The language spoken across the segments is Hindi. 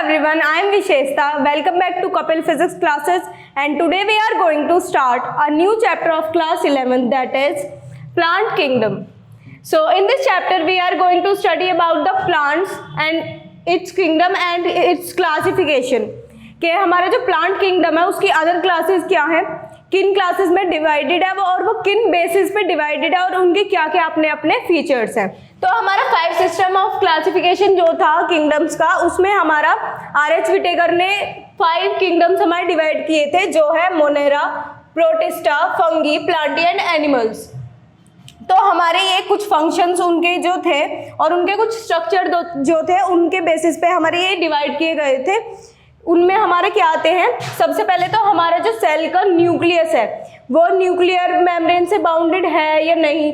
everyone, I am Visheshta. Welcome back to Kapil Physics classes, and today we are going to start a new chapter of class 11, that is plant kingdom. So in this chapter we are going to study about the plants and its kingdom and its classification. कि हमारा जो प्लांट किंगडम है उसकी अदर क्लासेस क्या है, किन क्लासेस में डिवाइडेड है वो, और वो किन बेसिस पे डिवाइडेड है और उनके क्या क्या अपने अपने फीचर्स हैं. तो हमारा 5 सिस्टम ऑफ क्लासिफिकेशन जो था किंगडम्स का, उसमें हमारा आर.एच. विटेकर ने 5 किंगडम्स हमारे डिवाइड किए थे, जो है Monera, protista, fungi, Plantae and animals. तो हमारे ये कुछ फंक्शंस उनके जो थे और उनके कुछ स्ट्रक्चर जो थे उनके बेसिस पे हमारे ये डिवाइड किए गए थे. उनमें हमारे क्या आते हैं, सबसे पहले तो हमारा जो सेल का न्यूक्लियस है वो न्यूक्लियर मेम्ब्रेन से बाउंडेड है या नहीं,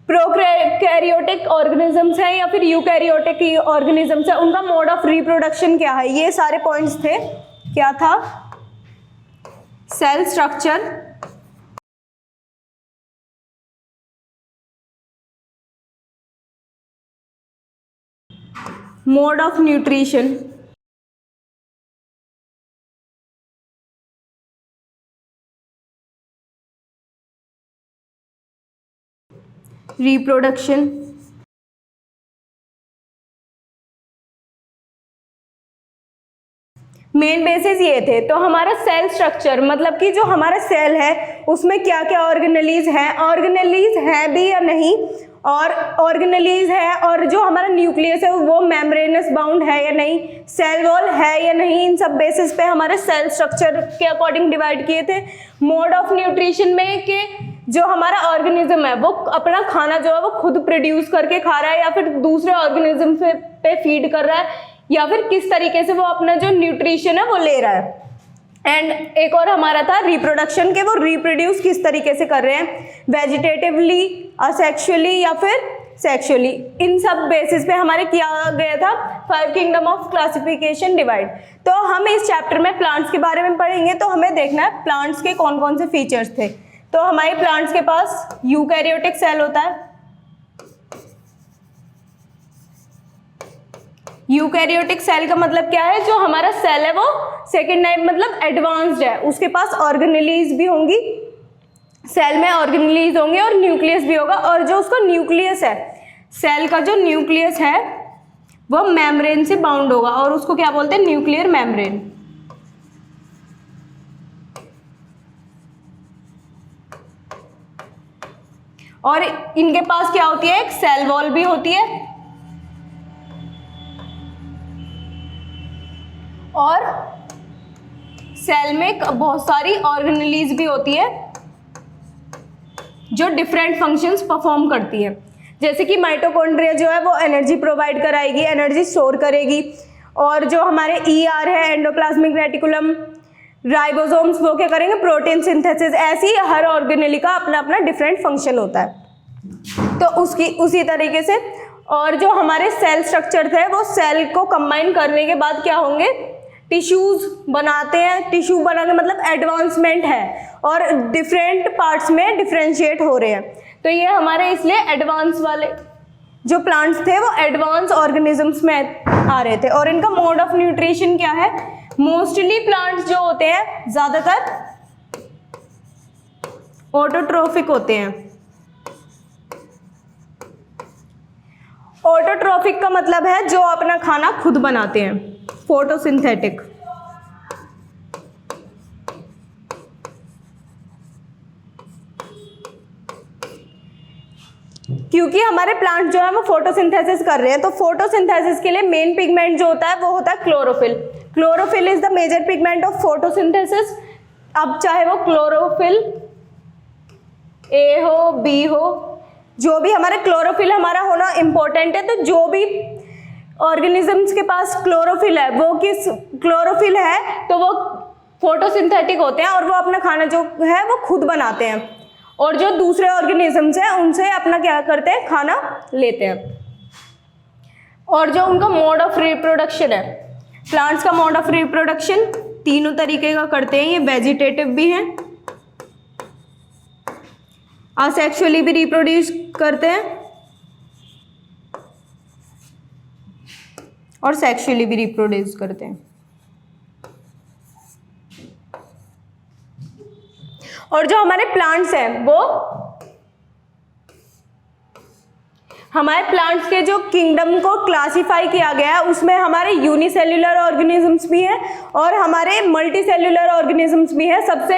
प्रोकैरियोटिक ऑर्गेनिजम्स हैं या फिर यूकैरियोटिक ऑर्गेनिजम्स है, उनका मोड ऑफ रिप्रोडक्शन क्या है, ये सारे पॉइंट्स थे. क्या था, cell structure, mode of nutrition, reproduction, main basis ये थे. तो हमारा सेल स्ट्रक्चर मतलब कि जो हमारा सेल है उसमें क्या क्या ऑर्गेनेलीज हैं भी या नहीं, और ऑर्गेनेलीज है, और जो हमारा न्यूक्लियस है वो मेम्ब्रेनस बाउंड है या नहीं, सेल वॉल है या नहीं, इन सब बेसिस पे हमारे सेल स्ट्रक्चर के अकॉर्डिंग डिवाइड किए थे. मोड ऑफ न्यूट्रिशन में कि जो हमारा ऑर्गेनिज्म है वो अपना खाना जो है वो खुद प्रोड्यूस करके खा रहा है या फिर दूसरे ऑर्गेनिज्म पे फीड कर रहा है, या फिर किस तरीके से वो अपना जो न्यूट्रिशन है वो ले रहा है. एंड एक और हमारा था रिप्रोडक्शन के, वो रिप्रोड्यूस किस तरीके से कर रहे हैं, वेजिटेटिवली, असेक्सुअली या फिर सेक्सुअली. इन सब बेसिस पे हमारे किया गया था 5 किंगडम ऑफ क्लासिफिकेशन डिवाइड. तो हम इस चैप्टर में प्लांट्स के बारे में पढ़ेंगे. तो हमें देखना है प्लांट्स के कौन कौन से फीचर्स थे. तो हमारे प्लांट्स के पास यूकैरियोटिक सेल होता है. यूकैरियोटिक सेल का मतलब क्या है, जो हमारा सेल है वो सेकेंड टाइप मतलब एडवांस्ड है, उसके पास ऑर्गेनेलीज भी होंगी, सेल में ऑर्गेनेलीज होंगे और न्यूक्लियस भी होगा. और जो उसका न्यूक्लियस है, सेल का जो न्यूक्लियस है वो मेम्ब्रेन से बाउंड होगा और उसको क्या बोलते हैं, न्यूक्लियर मेम्ब्रेन. और इनके पास क्या होती है, एक सेल वॉल भी होती है और सेल में बहुत सारी ऑर्गेनेलीज भी होती है जो डिफरेंट फंक्शंस परफॉर्म करती है. जैसे कि माइटोकॉन्ड्रिया जो है वो एनर्जी प्रोवाइड कराएगी, एनर्जी स्टोर करेगी, और जो हमारे ER है एंडोप्लाज्मिक रेटिकुलम, राइबोसोम्स वो क्या करेंगे, प्रोटीन सिंथेसिस. ऐसे ही हर ऑर्गेनेली का अपना अपना डिफरेंट फंक्शन होता है. तो उसी तरीके से, और जो हमारे सेल स्ट्रक्चर थे वो सेल को कंबाइन करने के बाद क्या होंगे, टिश्यूज बनाते हैं. टिश्यू बनाने मतलब एडवांसमेंट है और डिफरेंट पार्ट्स में डिफरेंशिएट हो रहे हैं. तो ये हमारे इसलिए एडवांस वाले जो प्लांट्स थे वो एडवांस ऑर्गेनिजम्स में आ रहे थे. और इनका मोड ऑफ न्यूट्रिशन क्या है, मोस्टली प्लांट्स जो होते हैं ज़्यादातर ऑटोट्रोफिक होते हैं. ऑटोट्रोफिक का मतलब है जो अपना खाना खुद बनाते हैं, फोटोसिंथेटिक. क्योंकि हमारे प्लांट जो है वो फोटोसिंथेसिस कर रहे हैं, तो फोटोसिंथेसिस के लिए मेन पिगमेंट जो होता है वो होता है chlorophyll. Chlorophyll is the major pigment of photosynthesis. अब चाहे वो क्लोरोफिल A हो, B हो, जो भी हमारा क्लोरोफिल हमारा होना इंपॉर्टेंट है. तो जो भी ऑर्गेनिजम्स के पास क्लोरोफिल है वो किस क्लोरोफिल है तो वो फोटोसिंथेटिक होते हैं और वो अपना खाना जो है वो खुद बनाते हैं, और जो दूसरे ऑर्गेनिजम्स हैं उनसे अपना क्या करते हैं, खाना लेते हैं. और जो उनका मोड ऑफ रिप्रोडक्शन है, प्लांट्स का मोड ऑफ रिप्रोडक्शन तीनों तरीके का करते हैं. ये वेजिटेटिव भी हैं, असेक्सुअली भी रिप्रोड्यूस करते हैं और सेक्सुअली भी रिप्रोड्यूस करते हैं. और जो हमारे प्लांट्स हैं वो हमारे प्लांट्स के जो किंगडम को क्लासिफाई किया गया है उसमें हमारे यूनिसेल्युलर ऑर्गेनिजम्स भी हैं और हमारे मल्टीसेल्युलर ऑर्गेनिजम्स भी हैं। सबसे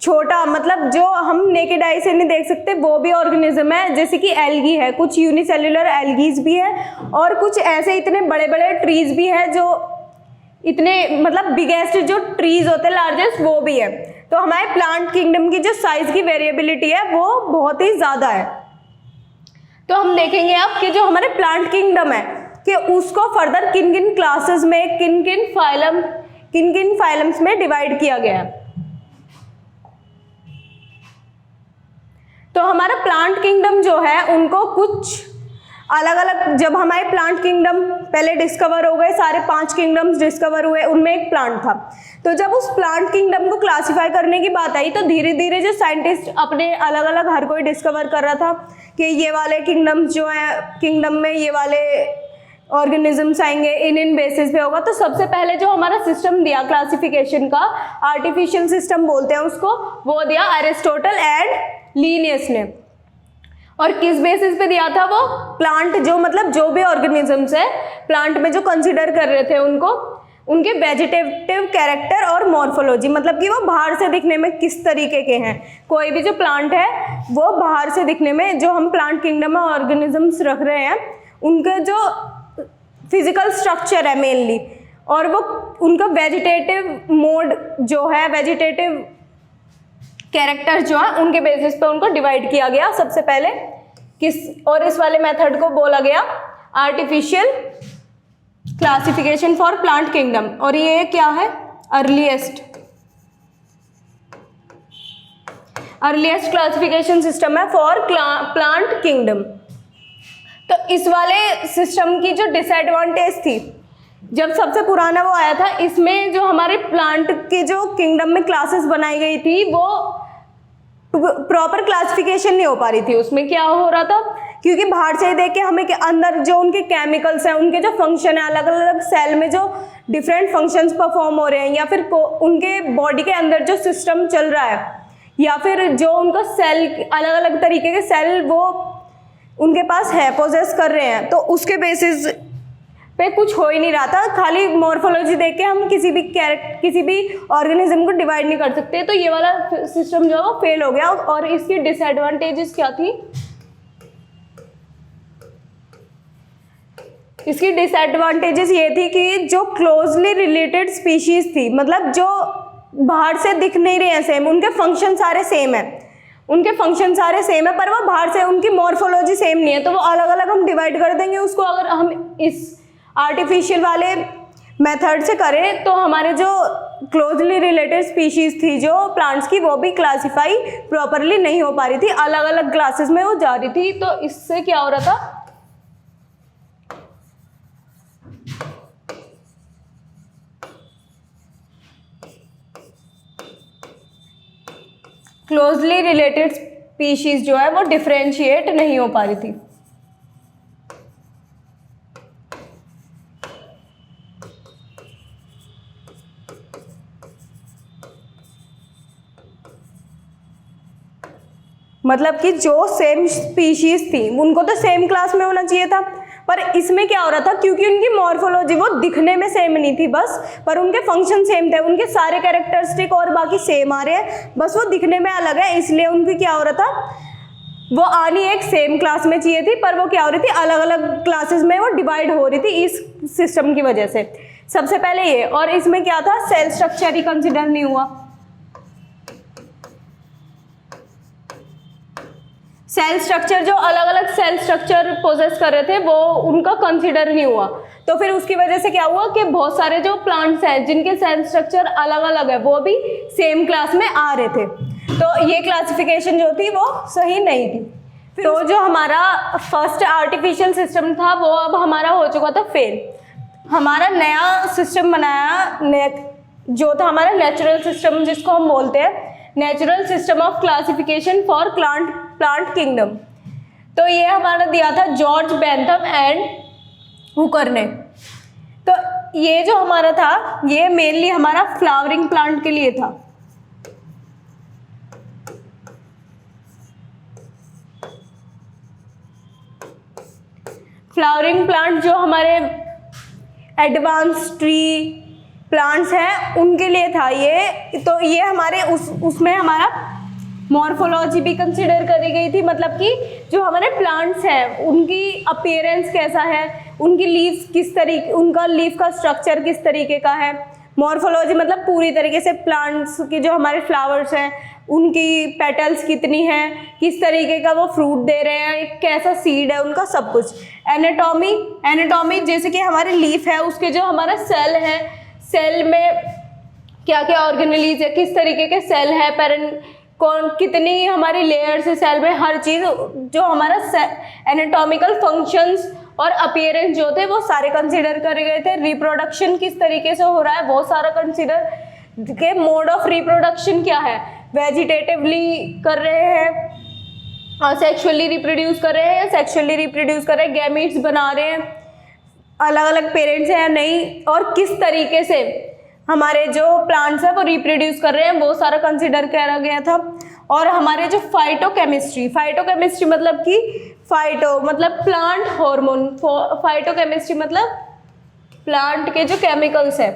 छोटा मतलब जो हम नेकेड आई से नहीं देख सकते वो भी ऑर्गेनिज्म है, जैसे कि एल्गी है, कुछ यूनिसेल्युलर एल्गीज भी है और कुछ ऐसे इतने बड़े बड़े ट्रीज भी हैं जो इतने मतलब बिगेस्ट जो ट्रीज होते हैं लार्जेस्ट वो भी है। तो हमारे प्लांट किंगडम की जो साइज की वेरिएबिलिटी है वो बहुत ही ज़्यादा है। तो हम देखेंगे अब कि जो हमारे प्लांट किंगडम है कि उसको फर्दर किन किन क्लासेस में किन किन फाइलम्स में डिवाइड किया गया है। तो हमारा प्लांट किंगडम जो है उनको कुछ अलग अलग, जब हमारे प्लांट किंगडम पहले डिस्कवर हो गए, सारे 5 किंगडम्स डिस्कवर हुए, उनमें एक प्लांट था। तो जब उस प्लांट किंगडम को क्लासिफाई करने की बात आई तो धीरे धीरे जो साइंटिस्ट अपने अलग अलग हर कोई डिस्कवर कर रहा था कि ये वाले किंगडम्स जो है किंगडम में ये वाले ऑर्गेनिजम्स आएंगे, इन बेसिस पे होगा। तो सबसे पहले जो हमारा सिस्टम दिया क्लासिफिकेशन का, आर्टिफिशियल सिस्टम बोलते हैं उसको, वो दिया अरिस्टोटल एंड लिनियस ने। और किस बेसिस पे दिया था वो? प्लांट जो मतलब जो भी ऑर्गेनिजम्स है प्लांट में जो कंसीडर कर रहे थे उनको, उनके वेजिटेटिव कैरेक्टर और मॉर्फोलॉजी, मतलब कि वो बाहर से दिखने में किस तरीके के हैं। कोई भी जो प्लांट है वो बाहर से दिखने में, जो हम प्लांट किंगडम में ऑर्गेनिजम्स रख रहे हैं उनका जो फिजिकल स्ट्रक्चर है मेनली, और वो उनका वेजिटेटिव मोड जो है, वेजिटेटिव कैरेक्टर जो है, उनके बेसिस पे उनको डिवाइड किया गया सबसे पहले किस, और इस वाले मेथड को बोला गया artificial classification for plant kingdom. और ये क्या है? अर्लीस्ट क्लासिफिकेशन सिस्टम है फॉर प्लांट किंगडम। तो इस वाले सिस्टम की जो डिसएडवांटेज थी, जब सबसे पुराना वो आया था, इसमें जो हमारे प्लांट के जो किंगडम में क्लासेस बनाई गई थी वो प्रॉपर क्लासिफिकेशन नहीं हो पा रही थी। उसमें क्या हो रहा था, क्योंकि बाहर से ही देख के हमें अंदर जो उनके केमिकल्स हैं, उनके जो फंक्शन है, अलग अलग सेल में जो डिफरेंट फंक्शंस परफॉर्म हो रहे हैं, या फिर उनके बॉडी के अंदर जो सिस्टम चल रहा है, या फिर जो उनका सेल अलग अलग तरीके के सेल वो उनके पास है, पोजेस कर रहे हैं, तो उसके बेसिस पे कुछ हो ही नहीं रहा था। खाली मॉर्फोलॉजी देख के हम किसी भी ऑर्गेनिज्म को डिवाइड नहीं कर सकते। तो ये वाला सिस्टम जो है वो फेल हो गया। और इसकी डिसएडवांटेजेस क्या थी? इसकी डिसएडवांटेजेस ये थी कि जो क्लोजली रिलेटेड स्पीशीज थी, मतलब जो बाहर से दिख नहीं रहे हैं सेम, उनके फंक्शन सारे सेम है, पर वो बाहर से उनकी मॉर्फोलॉजी सेम नहीं है, तो वो अलग अलग हम डिवाइड कर देंगे उसको। अगर हम इस आर्टिफिशियल वाले मेथड से करें तो हमारे जो क्लोजली रिलेटेड स्पीशीज थी जो प्लांट्स की, वो भी क्लासिफाई प्रॉपरली नहीं हो पा रही थी, अलग अलग क्लासेस में वो जा रही थी। तो इससे क्या हो रहा था, क्लोजली रिलेटेड स्पीशीज जो है वो डिफरेंशिएट नहीं हो पा रही थी। मतलब कि जो सेम स्पीशीज थी उनको तो सेम क्लास में होना चाहिए था, पर इसमें क्या हो रहा था, क्योंकि उनकी मॉर्फोलॉजी वो दिखने में सेम नहीं थी बस, पर उनके फंक्शन सेम थे, उनके सारे कैरेक्टरिस्टिक और बाकी सेम आ रहे हैं, बस वो दिखने में अलग है। इसलिए उनकी क्या हो रहा था, वो आनी एक सेम क्लास में चाहिए थी, पर वो क्या हो रही थी, अलग अलग क्लासेस में वो डिवाइड हो रही थी इस सिस्टम की वजह से। सबसे पहले ये, और इसमें क्या था, सेल स्ट्रक्चर ही कंसिडर नहीं हुआ। सेल स्ट्रक्चर, जो अलग अलग सेल स्ट्रक्चर पोजेस कर रहे थे वो उनका कंसिडर नहीं हुआ। तो फिर उसकी वजह से क्या हुआ कि बहुत सारे जो प्लांट्स हैं जिनके सेल स्ट्रक्चर अलग अलग है वो भी सेम क्लास में आ रहे थे। तो ये क्लासिफिकेशन जो थी वो सही नहीं थी। तो जो हमारा फर्स्ट आर्टिफिशियल सिस्टम था वो अब हमारा हो चुका था फेल। हमारा नया सिस्टम बनाया जो था हमारा नेचुरल सिस्टम, जिसको हम बोलते हैं natural system of classification for plant kingdom. तो ये हमारा दिया था जॉर्ज बेंथम एंड हुकर ने। तो ये जो हमारा था ये मेनली हमारा फ्लावरिंग प्लांट के लिए था। फ्लावरिंग प्लांट जो हमारे एडवांस ट्री प्लांट्स हैं उनके लिए था ये। तो ये हमारे उसमें हमारा मॉर्फोलॉजी भी कंसिडर करी गई थी, मतलब कि जो हमारे प्लांट्स हैं उनकी अपीयरेंस कैसा है, उनकी लीव्स किस तरीके, उनका लीफ का स्ट्रक्चर किस तरीके का है। मॉर्फोलॉजी मतलब पूरी तरीके से प्लांट्स के जो हमारे फ्लावर्स हैं उनकी पेटल्स कितनी हैं, किस तरीके का वो फ्रूट दे रहे हैं, कैसा सीड है उनका, सब कुछ। एनाटॉमी जैसे कि हमारे लीफ है उसके जो हमारा सेल है, सेल में क्या क्या ऑर्गेनेलीज है, किस तरीके के सेल है, कितनी हमारी लेयर्स है सेल में, हर चीज़ जो हमारा एनाटॉमिकल फंक्शंस और अपीयरेंस जो थे वो सारे कंसिडर करे गए थे। रिप्रोडक्शन किस तरीके से हो रहा है वो सारा कंसिडर के। मोड ऑफ रिप्रोडक्शन क्या है, वेजिटेटिवली कर रहे हैं और सेक्सुअली रिप्रोड्यूस कर रहे हैं, सेक्सुअली रिप्रोड्यूस कर रहे हैं, गैमीट्स बना रहे हैं, अलग अलग पेरेंट्स हैं या नहीं, और किस तरीके से हमारे जो प्लांट्स हैं वो रिप्रोड्यूस कर रहे हैं, वो सारा कंसिडर करा गया था। और हमारे जो फाइटोकेमिस्ट्री मतलब कि फाइटो मतलब प्लांट हार्मोन, फाइटोकेमिस्ट्री मतलब प्लांट के जो केमिकल्स है,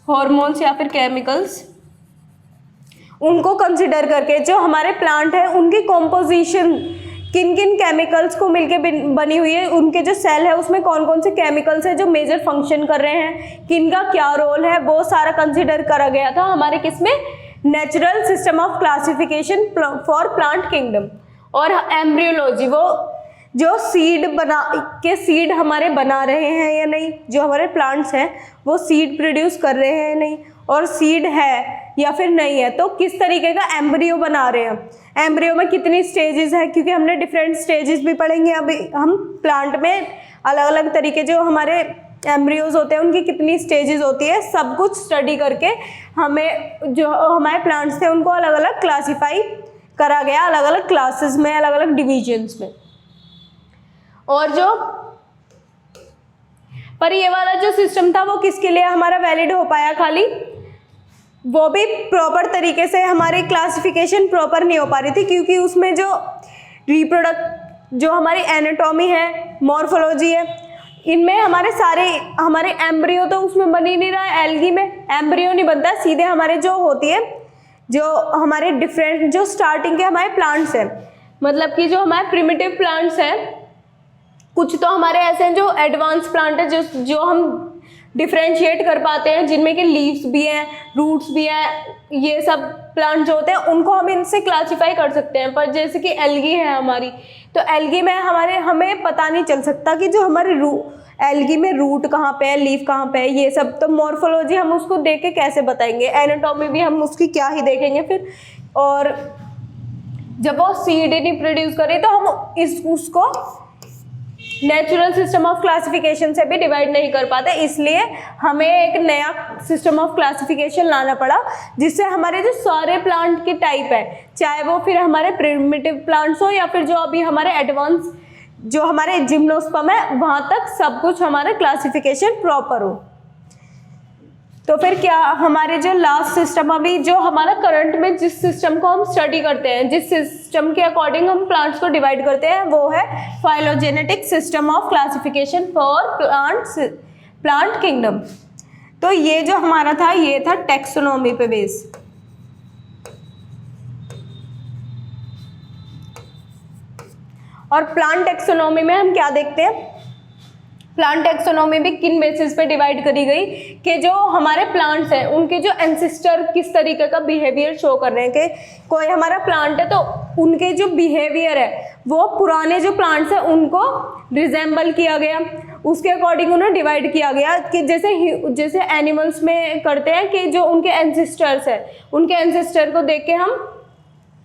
हार्मोन्स या फिर केमिकल्स, उनको कंसिडर करके जो हमारे प्लांट है उनकी कॉम्पोजिशन किन किन केमिकल्स को मिलके बनी हुई है, उनके जो सेल है उसमें कौन कौन से केमिकल्स है जो मेजर फंक्शन कर रहे हैं, किनका क्या रोल है, वो सारा कंसिडर करा गया था हमारे किसमें, natural system of classification for plant kingdom. और एम्ब्रियोलॉजी, वो जो सीड हमारे बना रहे हैं या नहीं, जो हमारे प्लांट्स हैं वो सीड प्रोड्यूस कर रहे हैं या नहीं, और सीड है या फिर नहीं है तो किस तरीके का एम्ब्रियो बना रहे हैं, एम्ब्रियो में कितनी स्टेजेस है, क्योंकि हमने डिफरेंट स्टेजेस भी पढ़ेंगे अभी हम प्लांट में, अलग अलग तरीके जो हमारे एम्ब्रियोज होते हैं उनकी कितनी स्टेजेस होती है, सब कुछ स्टडी करके हमें जो हमारे प्लांट्स थे उनको अलग अलग क्लासीफाई करा गया, अलग अलग क्लासेस में, अलग अलग डिविजन्स में। और जो पर ये वाला जो सिस्टम था वो किसके लिए हमारा वैलिड हो पाया, खाली वो भी प्रॉपर तरीके से हमारी क्लासिफिकेशन प्रॉपर नहीं हो पा रही थी, क्योंकि उसमें जो जो हमारी एनाटॉमी है, मॉर्फोलॉजी है, इनमें हमारे एम्ब्रियो तो उसमें बन ही नहीं रहा है। एल्गी में एम्ब्रियो नहीं बनता, सीधे हमारे जो होती है, जो हमारे डिफरेंट जो स्टार्टिंग के हमारे प्लांट्स हैं, मतलब कि जो हमारे प्रिमिटिव प्लांट्स हैं, कुछ तो हमारे ऐसे हैं जो एडवांस प्लांट है जो हम डिफ्रेंशिएट कर पाते हैं, जिनमें कि लीव्स भी हैं, रूट्स भी हैं, ये सब प्लांट जो होते हैं उनको हम इनसे क्लासिफाई कर सकते हैं। पर जैसे कि एल्गी है हमारी, तो एल्गी में हमें पता नहीं चल सकता कि जो हमारे एल्गी में रूट कहाँ पे है, लीफ कहाँ पे है, ये सब तो मॉर्फोलॉजी हम उसको देख के कैसे बताएंगे, एनाटॉमी भी हम उसकी क्या ही देखेंगे फिर। और जब वो सीड ही नहीं प्रोड्यूस करे तो हम उसको नेचुरल सिस्टम ऑफ क्लासिफिकेशन से भी डिवाइड नहीं कर पाते, इसलिए हमें एक नया सिस्टम ऑफ क्लासिफिकेशन लाना पड़ा, जिससे हमारे जो सारे प्लांट के टाइप है, चाहे वो फिर हमारे प्रिमिटिव प्लांट्स हो या फिर जो अभी हमारे एडवांस जो हमारे जिम्नोस्पर्म है, वहाँ तक सब कुछ हमारा क्लासिफिकेशन प्रॉपर हो। तो फिर क्या हमारे जो लास्ट सिस्टम अभी जो हमारा करंट में जिस सिस्टम को हम स्टडी करते हैं, जिस सिस्टम के अकॉर्डिंग हम प्लांट्स को डिवाइड करते हैं, वो है phylogenetic system of classification for plant kingdom. तो ये जो हमारा था ये था टैक्सोनॉमी पे बेस। और प्लांट टैक्सोनॉमी में हम क्या देखते हैं, प्लांट टैक्सोनॉमी भी किन बेसिस पे डिवाइड करी गई कि जो हमारे प्लांट्स हैं उनके जो एंसेस्टर किस तरीके का बिहेवियर शो कर रहे हैं, कि कोई हमारा प्लांट है तो उनके जो बिहेवियर है वो पुराने जो प्लांट्स हैं उनको रिजेंबल किया गया, उसके अकॉर्डिंग उन्हें डिवाइड किया गया। कि जैसे एनिमल्स में करते हैं कि जो उनके एंसेस्टर्स है, उनके एंसेस्टर को देख के हम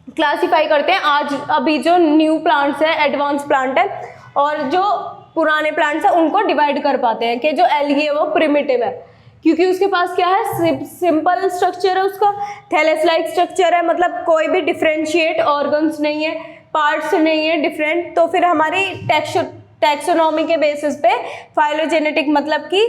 क्लासीफाई करते हैं। आज अभी जो न्यू प्लांट्स है, एडवांस प्लांट है, और जो पुराने प्लांट्स हैं उनको डिवाइड कर पाते हैं कि जो एल्गी है वो प्रिमिटिव है, क्योंकि उसके पास क्या है, सिंपल स्ट्रक्चर है, उसका थैलेस लाइक स्ट्रक्चर है, मतलब कोई भी डिफरेंशिएट ऑर्गन्स नहीं है, पार्ट्स नहीं है डिफरेंट। तो फिर हमारी टैक्सोनॉमी के बेसिस पे फाइलोजेनेटिक मतलब कि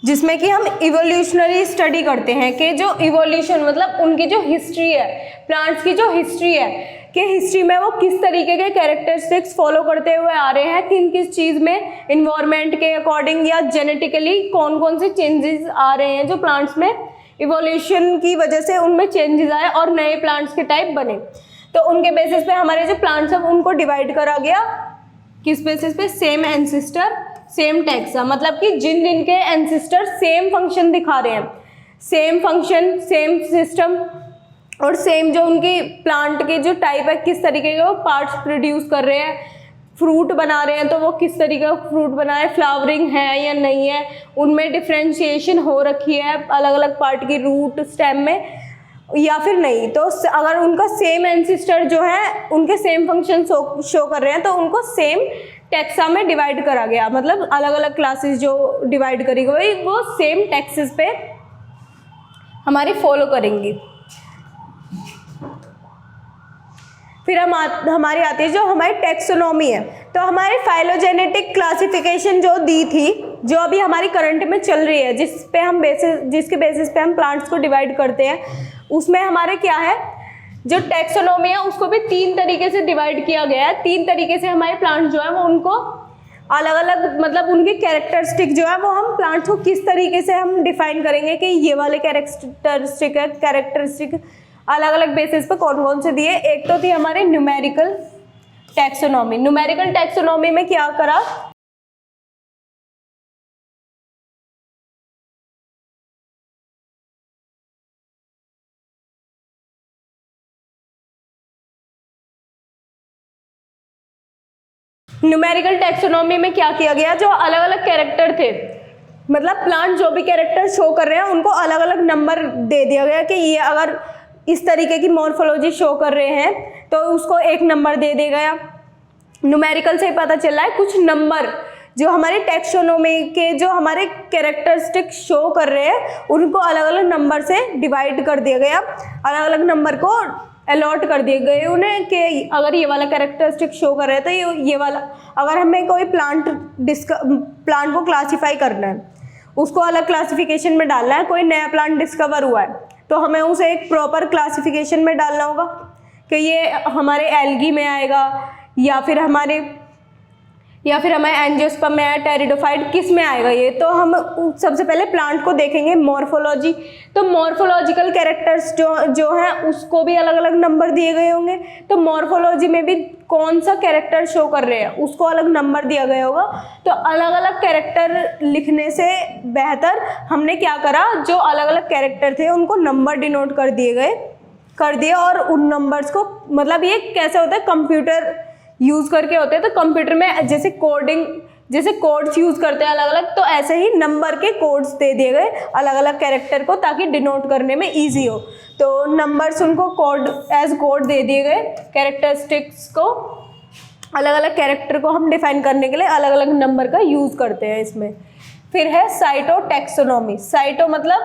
जिसमें कि हम इवोल्यूशनरी स्टडी करते हैं कि जो इवोल्यूशन मतलब उनकी जो हिस्ट्री है, प्लांट्स की जो हिस्ट्री है कि हिस्ट्री में वो किस तरीके के कैरेक्टरिस्टिक्स फॉलो करते हुए आ रहे हैं, किन किस चीज़ में इन्वायरमेंट के अकॉर्डिंग या जेनेटिकली कौन कौन से चेंजेस आ रहे हैं जो प्लांट्स में इवोल्यूशन की वजह से उनमें चेंजेस आए और नए प्लांट्स के टाइप बने। तो उनके बेसिस पे हमारे जो प्लांट्स हैं उनको डिवाइड करा गया, किस बेसिस पे? सेम एंसिस्टर सेम टैक्सा, मतलब कि जिन जिन के एंसिस्टर सेम फंक्शन दिखा रहे हैं, सेम फंक्शन सेम सिस्टम और सेम जो उनकी प्लांट के जो टाइप है, किस तरीके के वो पार्ट्स प्रोड्यूस कर रहे हैं, फ्रूट बना रहे हैं तो वो किस तरीके का फ्रूट बना रहे हैं, फ्लावरिंग है या नहीं है, उनमें डिफ्रेंशिएशन हो रखी है अलग अलग पार्ट की रूट स्टेम में या फिर नहीं। तो अगर उनका सेम एंसिस्टर जो है उनके सेम फंक्शन शो कर रहे हैं तो उनको सेम टैक्सा में डिवाइड करा गया, मतलब अलग अलग क्लासेस जो डिवाइड करी गई वो सेम टैक्सेस पे हमारी फॉलो करेंगी। फिर हमारी आती है जो हमारी टैक्सोनॉमी है। तो हमारी फाइलोजेनेटिक क्लासिफिकेशन जो दी थी, जो अभी हमारी करंट में चल रही है, जिसके बेसिस पे हम प्लांट्स को डिवाइड करते हैं, उसमें हमारे क्या है जो टैक्सोनॉमी है उसको भी 3 तरीके से डिवाइड किया गया है। 3 तरीके से हमारे प्लांट्स जो है वो उनको अलग अलग मतलब उनके कैरेक्टरिस्टिक जो है वो हम प्लांट्स को किस तरीके से हम डिफाइन करेंगे कि ये वाले कैरेक्टरिस्टिक अलग अलग बेसिस पे कौन कौन से दिए। एक तो थी हमारे न्यूमेरिकल टैक्सोनॉमी। न्यूमेरिकल टैक्सोनॉमी में क्या करा, न्यूमेरिकल टैक्सोनॉमी में क्या किया गया, जो अलग अलग कैरेक्टर थे मतलब प्लांट जो भी कैरेक्टर शो कर रहे हैं उनको अलग अलग नंबर दे दिया गया कि ये अगर इस तरीके की मॉर्फोलॉजी शो कर रहे हैं तो उसको 1 नंबर दे दिया गया। न्यूमेरिकल से पता चल रहा है कुछ नंबर जो हमारे टैक्सोनॉमी के जो हमारे कैरेक्टरिस्टिक शो कर रहे हैं उनको अलग अलग नंबर से डिवाइड कर दिया गया, अलग अलग नंबर को अलॉट कर दिए गए उन्हें कि अगर ये वाला कैरेक्टरिस्टिक शो कर रहे हैं तो ये वाला, अगर हमें कोई प्लांट को क्लासीफाई करना है, उसको अलग क्लासिफिकेशन में डालना है, कोई नया प्लांट डिस्कवर हुआ है तो हमें उसे एक प्रॉपर क्लासिफिकेशन में डालना होगा कि ये हमारे एल्गी में आएगा या फिर हमारे एंजियोस्पर्म में आया, टेरिडोफाइट किस में आएगा ये। तो हम सबसे पहले प्लांट को देखेंगे मॉर्फोलॉजी। तो मॉर्फोलॉजिकल कैरेक्टर्स जो हैं उसको भी अलग अलग नंबर दिए गए होंगे। तो मॉर्फोलॉजी में भी कौन सा कैरेक्टर शो कर रहे हैं उसको अलग नंबर दिया गया होगा। तो अलग अलग कैरेक्टर लिखने से बेहतर हमने क्या करा, जो अलग अलग कैरेक्टर थे उनको नंबर डिनोट कर दिए और उन नंबर्स को मतलब ये कैसे होता है, कंप्यूटर यूज़ करके होते हैं। तो कंप्यूटर में जैसे कोड्स यूज़ करते हैं अलग अलग, तो ऐसे ही नंबर के कोड्स दे दिए गए अलग अलग कैरेक्टर को ताकि डिनोट करने में इजी हो। तो नंबर्स उनको कोड दे दिए गए, कैरेक्टरिस्टिक्स को अलग अलग कैरेक्टर को हम डिफाइन करने के लिए अलग अलग नंबर का यूज़ करते हैं इसमें। फिर है साइटोटैक्सोनॉमी। साइटो मतलब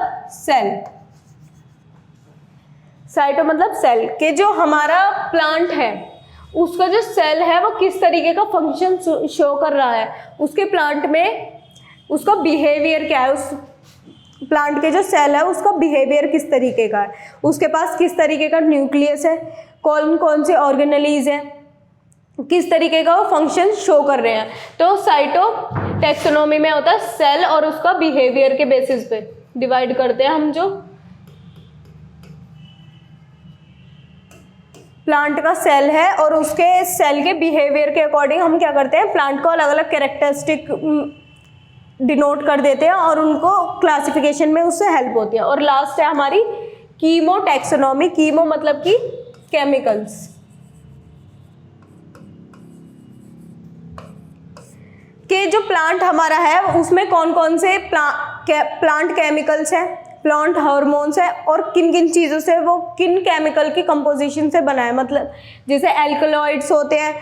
सेल के जो हमारा प्लांट है उसका जो सेल है वो किस तरीके का फंक्शन शो कर रहा है, उसके प्लांट में उसका बिहेवियर क्या है, उस प्लांट के जो सेल है उसका बिहेवियर किस तरीके का है, उसके पास किस तरीके का न्यूक्लियस है, कौन कौन से ऑर्गेनेलीज हैं, किस तरीके का वो फंक्शन शो कर रहे हैं। तो साइटोटैक्सोनॉमी में होता है सेल और उसका बिहेवियर के बेसिस पे डिवाइड करते हैं हम। जो प्लांट का सेल है और उसके सेल के बिहेवियर के अकॉर्डिंग हम क्या करते हैं, प्लांट को अलग अलग कैरेक्टरिस्टिक डिनोट कर देते हैं और उनको क्लासिफिकेशन में उससे हेल्प होती है। और लास्ट है हमारी कीमोटैक्सोनॉमी। कीमो मतलब कि केमिकल्स। के जो प्लांट हमारा है उसमें कौन कौन से प्लांट केमिकल्स हैं, प्लांट हार्मोन्स है और किन किन चीज़ों से वो किन केमिकल की कंपोजिशन से बना है, मतलब जैसे एल्कलॉइड्स होते हैं,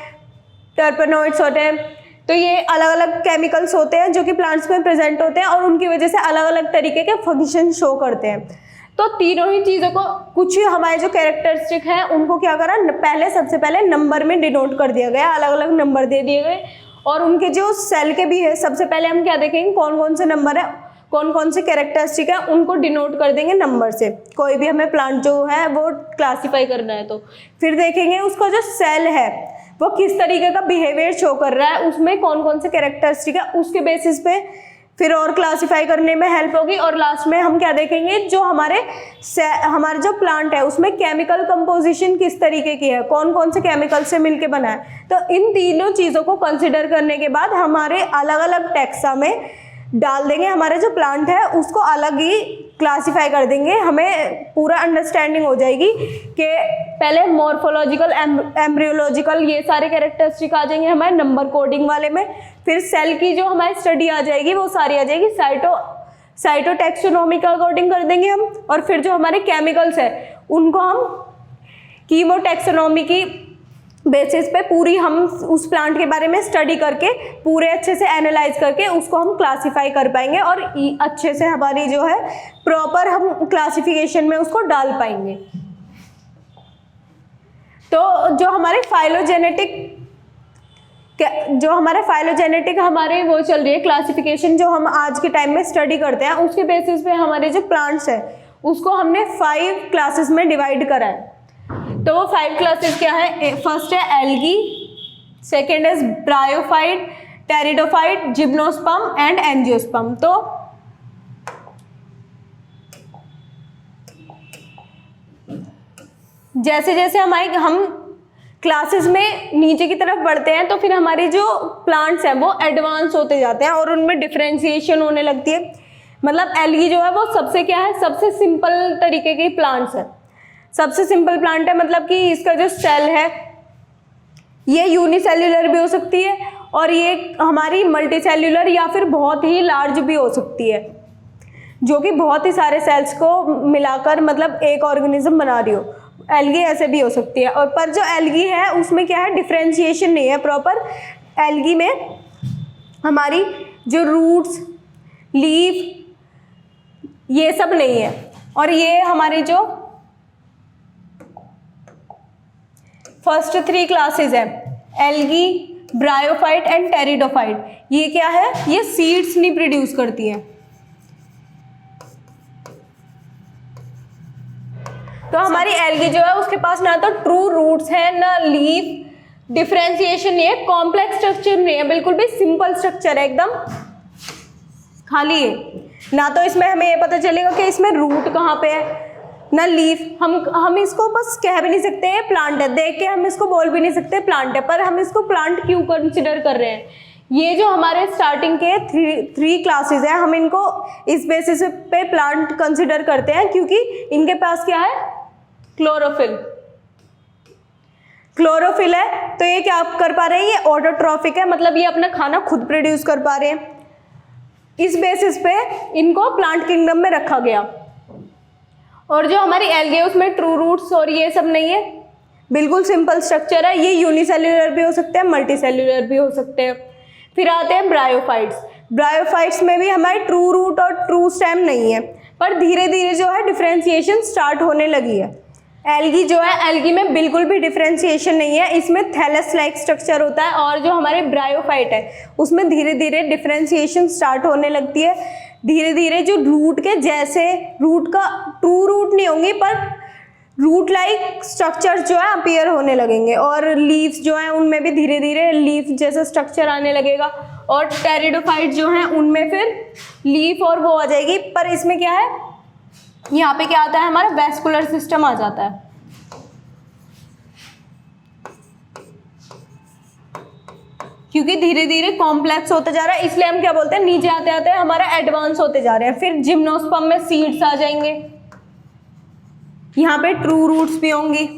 टर्पेनॉइड्स होते हैं। तो ये अलग अलग केमिकल्स होते हैं जो कि प्लांट्स में प्रेजेंट होते हैं और उनकी वजह से अलग अलग तरीके के फंक्शन शो करते हैं। तो तीनों ही चीज़ों को कुछ ही हमारे जो कैरेक्टरिस्टिक हैं उनको क्या करा, सबसे पहले नंबर में डिनोट कर दिया गया, अलग अलग नंबर दे दिए गए। और उनके जो सेल के भी है, सबसे पहले हम क्या देखेंगे कौन कौन से नंबर है, कौन कौन से कैरेक्टरिस्टिक है उनको डिनोट कर देंगे नंबर से, कोई भी हमें प्लांट जो है वो क्लासीफाई करना है तो। फिर देखेंगे उसका जो सेल है वो किस तरीके का बिहेवियर शो कर रहा है, उसमें कौन कौन से कैरेक्टरिस्टिक है, उसके बेसिस पे फिर और क्लासीफाई करने में हेल्प होगी। और लास्ट में हम क्या देखेंगे, जो हमारे जो प्लांट है उसमें केमिकल कंपोजिशन किस तरीके की है, कौन कौन से केमिकल से मिलके बना है। तो इन तीनों चीज़ों को कंसिडर करने के बाद हमारे अलग अलग टेक्सा में डाल देंगे, हमारा जो प्लांट है उसको अलग ही क्लासीफाई कर देंगे। हमें पूरा अंडरस्टैंडिंग हो जाएगी कि पहले मॉर्फोलॉजिकल, एम्ब्रियोलॉजिकल, ये सारे कैरेक्टरिस्टिक आ जाएंगे हमारे नंबर कोडिंग वाले में। फिर सेल की जो हमारी स्टडी आ जाएगी वो सारी आ जाएगी साइटोटैक्सोनॉमी के अकॉर्डिंग कर देंगे हम। और फिर जो हमारे केमिकल्स है उनको हम कीमोटैक्सोनॉमी की बेसिस पे पूरी हम उस प्लांट के बारे में स्टडी करके पूरे अच्छे से एनालाइज करके उसको हम क्लासीफाई कर पाएंगे और अच्छे से हमारी जो है प्रॉपर हम क्लासिफिकेशन में उसको डाल पाएंगे। तो जो हमारे फाइलोजेनेटिक हमारे वो चल रही है क्लासिफिकेशन, जो हम आज के टाइम में स्टडी करते हैं, उसके बेसिस पे हमारे जो प्लांट्स है उसको हमने 5 क्लासेस में डिवाइड करा है। तो वो 5 क्लासेस क्या है, फर्स्ट है algae, second is bryophyte, pteridophyte, gymnosperm and angiosperm. तो जैसे जैसे हम क्लासेस में नीचे की तरफ बढ़ते हैं तो फिर हमारे जो प्लांट्स हैं वो एडवांस होते जाते हैं और उनमें डिफरेंशिएशन होने लगती है। मतलब एल्गी जो है वो सबसे क्या है, सबसे सिंपल तरीके के प्लांट्स है, सबसे सिंपल प्लांट है। मतलब कि इसका जो सेल है ये यूनिसेल्युलर भी हो सकती है और ये हमारी मल्टीसेल्युलर या फिर बहुत ही लार्ज भी हो सकती है, जो कि बहुत ही सारे सेल्स को मिलाकर मतलब एक ऑर्गेनिज्म बना रही हो। एल्गी ऐसे भी हो सकती है। और पर जो एल्गी है उसमें क्या है, डिफरेंशिएशन नहीं है प्रॉपर। एल्गी में हमारी जो रूट्स, लीफ, ये सब नहीं है। और ये हमारे जो फर्स्ट 3 क्लासेस है, एल्गी, ब्रायोफाइट एंड टेरिडोफाइट, ये क्या है, ये सीड्स नहीं प्रोड्यूस करती है। तो हमारी एल्गी जो है उसके पास ना तो ट्रू रूट्स है ना लीफ, डिफरेंशिएशन नहीं है, कॉम्प्लेक्स स्ट्रक्चर नहीं है, बिल्कुल भी सिंपल स्ट्रक्चर है, एकदम खाली है। ना तो इसमें हमें ये पता चलेगा कि इसमें रूट कहाँ पे है, ना लीफ। हम इसको बस कह भी नहीं सकते हैं प्लांट है, देख के हम इसको बोल भी नहीं सकते प्लांट है, पर हम इसको प्लांट क्यों कंसिडर कर रहे हैं। ये जो हमारे स्टार्टिंग के 3 क्लासेस हैं, हम इनको इस बेसिस पे प्लांट कंसिडर करते हैं क्योंकि इनके पास क्या है, क्लोरोफिल है। तो ये क्या कर पा रहे हैं, ये ऑटोट्रॉफिक है, मतलब ये अपना खाना खुद प्रोड्यूस कर पा रहे हैं। इस बेसिस पे इनको प्लांट किंगडम में रखा गया। और जो हमारी एल्गी है उसमें ट्रू रूट्स और ये सब नहीं है, बिल्कुल सिंपल स्ट्रक्चर है। ये यूनिसेल्युलर भी हो सकते हैं, मल्टीसेल्युलर भी हो सकते हैं। फिर आते हैं ब्रायोफाइट्स। ब्रायोफाइट्स में भी हमारे ट्रू रूट और ट्रू स्टेम नहीं है, पर धीरे धीरे जो है डिफरेंशिएशन स्टार्ट होने लगी है। एल्गी जो है, एल्गी में बिल्कुल भी डिफरेंशिएशन नहीं है, इसमें थैलस लाइक स्ट्रक्चर होता है। और जो हमारे ब्रायोफाइट है उसमें धीरे धीरे डिफरेंशिएशन स्टार्ट होने लगती है। धीरे धीरे जो रूट के जैसे, रूट का ट्रू रूट नहीं होंगी पर रूट लाइक स्ट्रक्चर्स जो है अपीयर होने लगेंगे। और लीव्स जो हैं उनमें भी धीरे धीरे लीफ जैसा स्ट्रक्चर आने लगेगा। और टेरिडोफाइट जो हैं उनमें फिर लीफ और वो आ जाएगी। पर इसमें क्या है, यहाँ पे क्या आता है, हमारा वेस्कुलर सिस्टम आ जाता है। क्योंकि धीरे धीरे कॉम्प्लेक्स होते जा रहा है, इसलिए हम क्या बोलते हैं, नीचे आते आते हमारा एडवांस होते जा रहे हैं। फिर जिम्नोस्पर्म में सीड्स आ जाएंगे, यहाँ पे ट्रू रूट्स भी होंगी।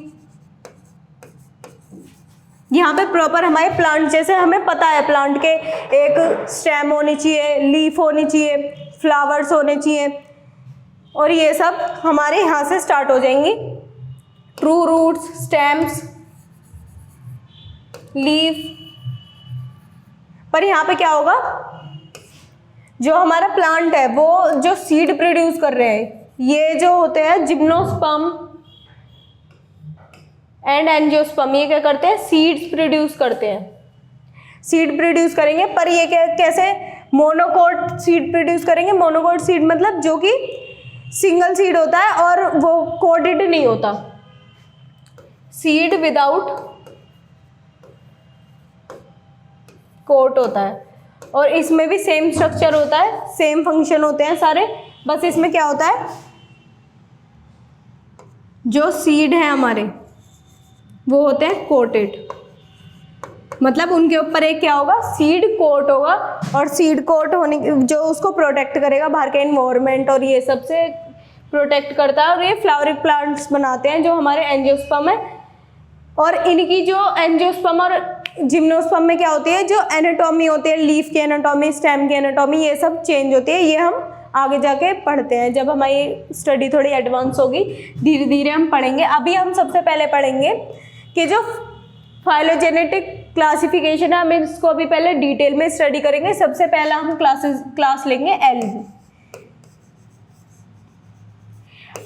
यहाँ पे प्रॉपर हमारे प्लांट जैसे हमें पता है प्लांट के एक स्टेम होनी चाहिए, लीफ होनी चाहिए, फ्लावर्स होने चाहिए, और ये सब हमारे यहाँ से स्टार्ट हो जाएंगी। True roots, stems, leaf. पर यहाँ पे क्या होगा, जो हमारा प्लांट है वो जो सीड प्रोड्यूस कर रहे हैं, ये जो होते हैं जिम्नोस्पर्म एंड एंजियोस्पर्म, ये क्या करते हैं, सीड्स प्रोड्यूस करते हैं। सीड प्रोड्यूस करेंगे, पर ये कैसे, मोनोकोट सीड प्रोड्यूस करेंगे। मोनोकोट सीड मतलब जो कि सिंगल सीड होता है और वो कोटेड नहीं होता, सीड विदाउट कोट होता है। और इसमें भी सेम स्ट्रक्चर होता है, सेम फंक्शन होते हैं सारे, बस इसमें क्या होता है, जो सीड है हमारे वो होते हैं कोटेड, मतलब उनके ऊपर एक क्या होगा, सीड कोट होगा। और सीड कोट होने जो उसको प्रोटेक्ट करेगा बाहर के इन्वायरमेंट और ये सब से प्रोटेक्ट करता है। और ये फ्लावरिंग प्लांट्स बनाते हैं जो हमारे एंजियोस्पर्म है। और इनकी जो एंजियोस्पर्म और जिम्नोस्पर्म में क्या होती है, जो एनाटॉमी होती है, लीफ की एनाटॉमी, स्टेम की एनाटॉमी, ये सब चेंज होती है। ये हम आगे जाके पढ़ते हैं जब हमारी स्टडी थोड़ी एडवांस होगी, धीरे धीरे हम पढ़ेंगे। अभी हम सबसे पहले पढ़ेंगे कि जो फाइलोजेनेटिक क्लासिफिकेशन है, हम इसको अभी पहले डिटेल में स्टडी करेंगे। सबसे पहला हम क्लास लेंगे एल्गी।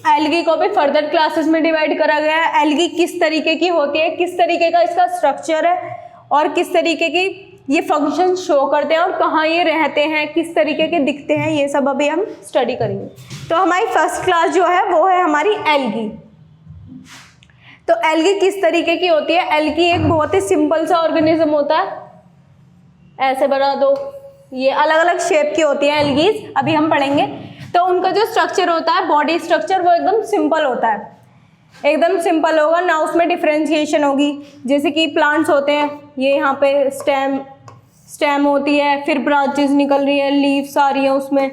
एल्गी को भी फर्दर क्लासेस में डिवाइड करा गया है। एल्गी किस तरीके की होती है, किस तरीके का इसका स्ट्रक्चर है और किस तरीके की ये फंक्शन शो करते हैं और कहाँ ये रहते हैं, किस तरीके के दिखते हैं, ये सब अभी हम स्टडी करेंगे। तो हमारी फर्स्ट क्लास जो है वो है हमारी एल्गी। तो एल्गी किस तरीके की होती है, एल्गी एक बहुत ही सिंपल सा ऑर्गेनिज्म होता है, ऐसे बना दो, ये अलग अलग शेप की होती है एल्गीज, अभी हम पढ़ेंगे। तो उनका जो स्ट्रक्चर होता है, बॉडी स्ट्रक्चर, वो एकदम सिंपल होता है, एकदम सिंपल होगा ना, उसमें डिफ्रेंशिएशन होगी। जैसे कि प्लांट्स होते हैं, ये यहाँ पे स्टेम होती है, फिर ब्रांचेस निकल रही है, लीव्स आ रही है उसमें,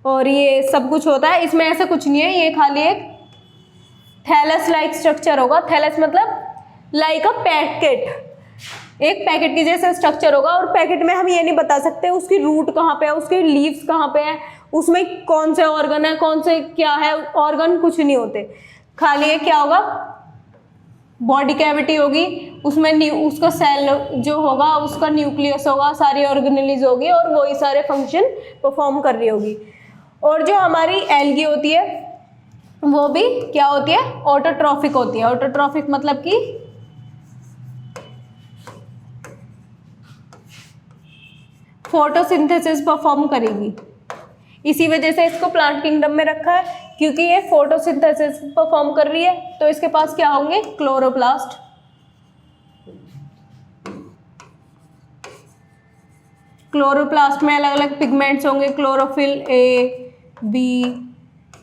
और ये सब कुछ होता है। इसमें ऐसा कुछ नहीं है, ये खाली एक थैलस लाइक स्ट्रक्चर होगा। थैलस मतलब लाइक अ पैकेट, एक पैकेट की जैसे स्ट्रक्चर होगा। और पैकेट में हम ये नहीं बता सकते उसकी रूट कहाँ पे है, उसके लीव्स कहाँ पे है, उसमें कौन से ऑर्गन है, कौन से क्या है, ऑर्गन कुछ नहीं होते, खाली ये क्या होगा, बॉडी कैविटी होगी, उसमें उसका सेल जो होगा उसका न्यूक्लियस होगा, सारी ऑर्गेनेलीज होगी और वही सारे फंक्शन परफॉर्म कर रही होगी। और जो हमारी एल्गी होती है वो भी क्या होती है, ऑटोट्रॉफिक होती है। ऑटोट्रॉफिक मतलब कि फोटोसिंथेसिस परफॉर्म करेगी, इसी वजह से इसको प्लांट किंगडम में रखा है, क्योंकि ये फोटोसिंथेसिस परफॉर्म कर रही है। तो इसके पास क्या होंगे, क्लोरोप्लास्ट, क्लोरोप्लास्ट में अलग अलग पिगमेंट्स होंगे, क्लोरोफिल ए, बी,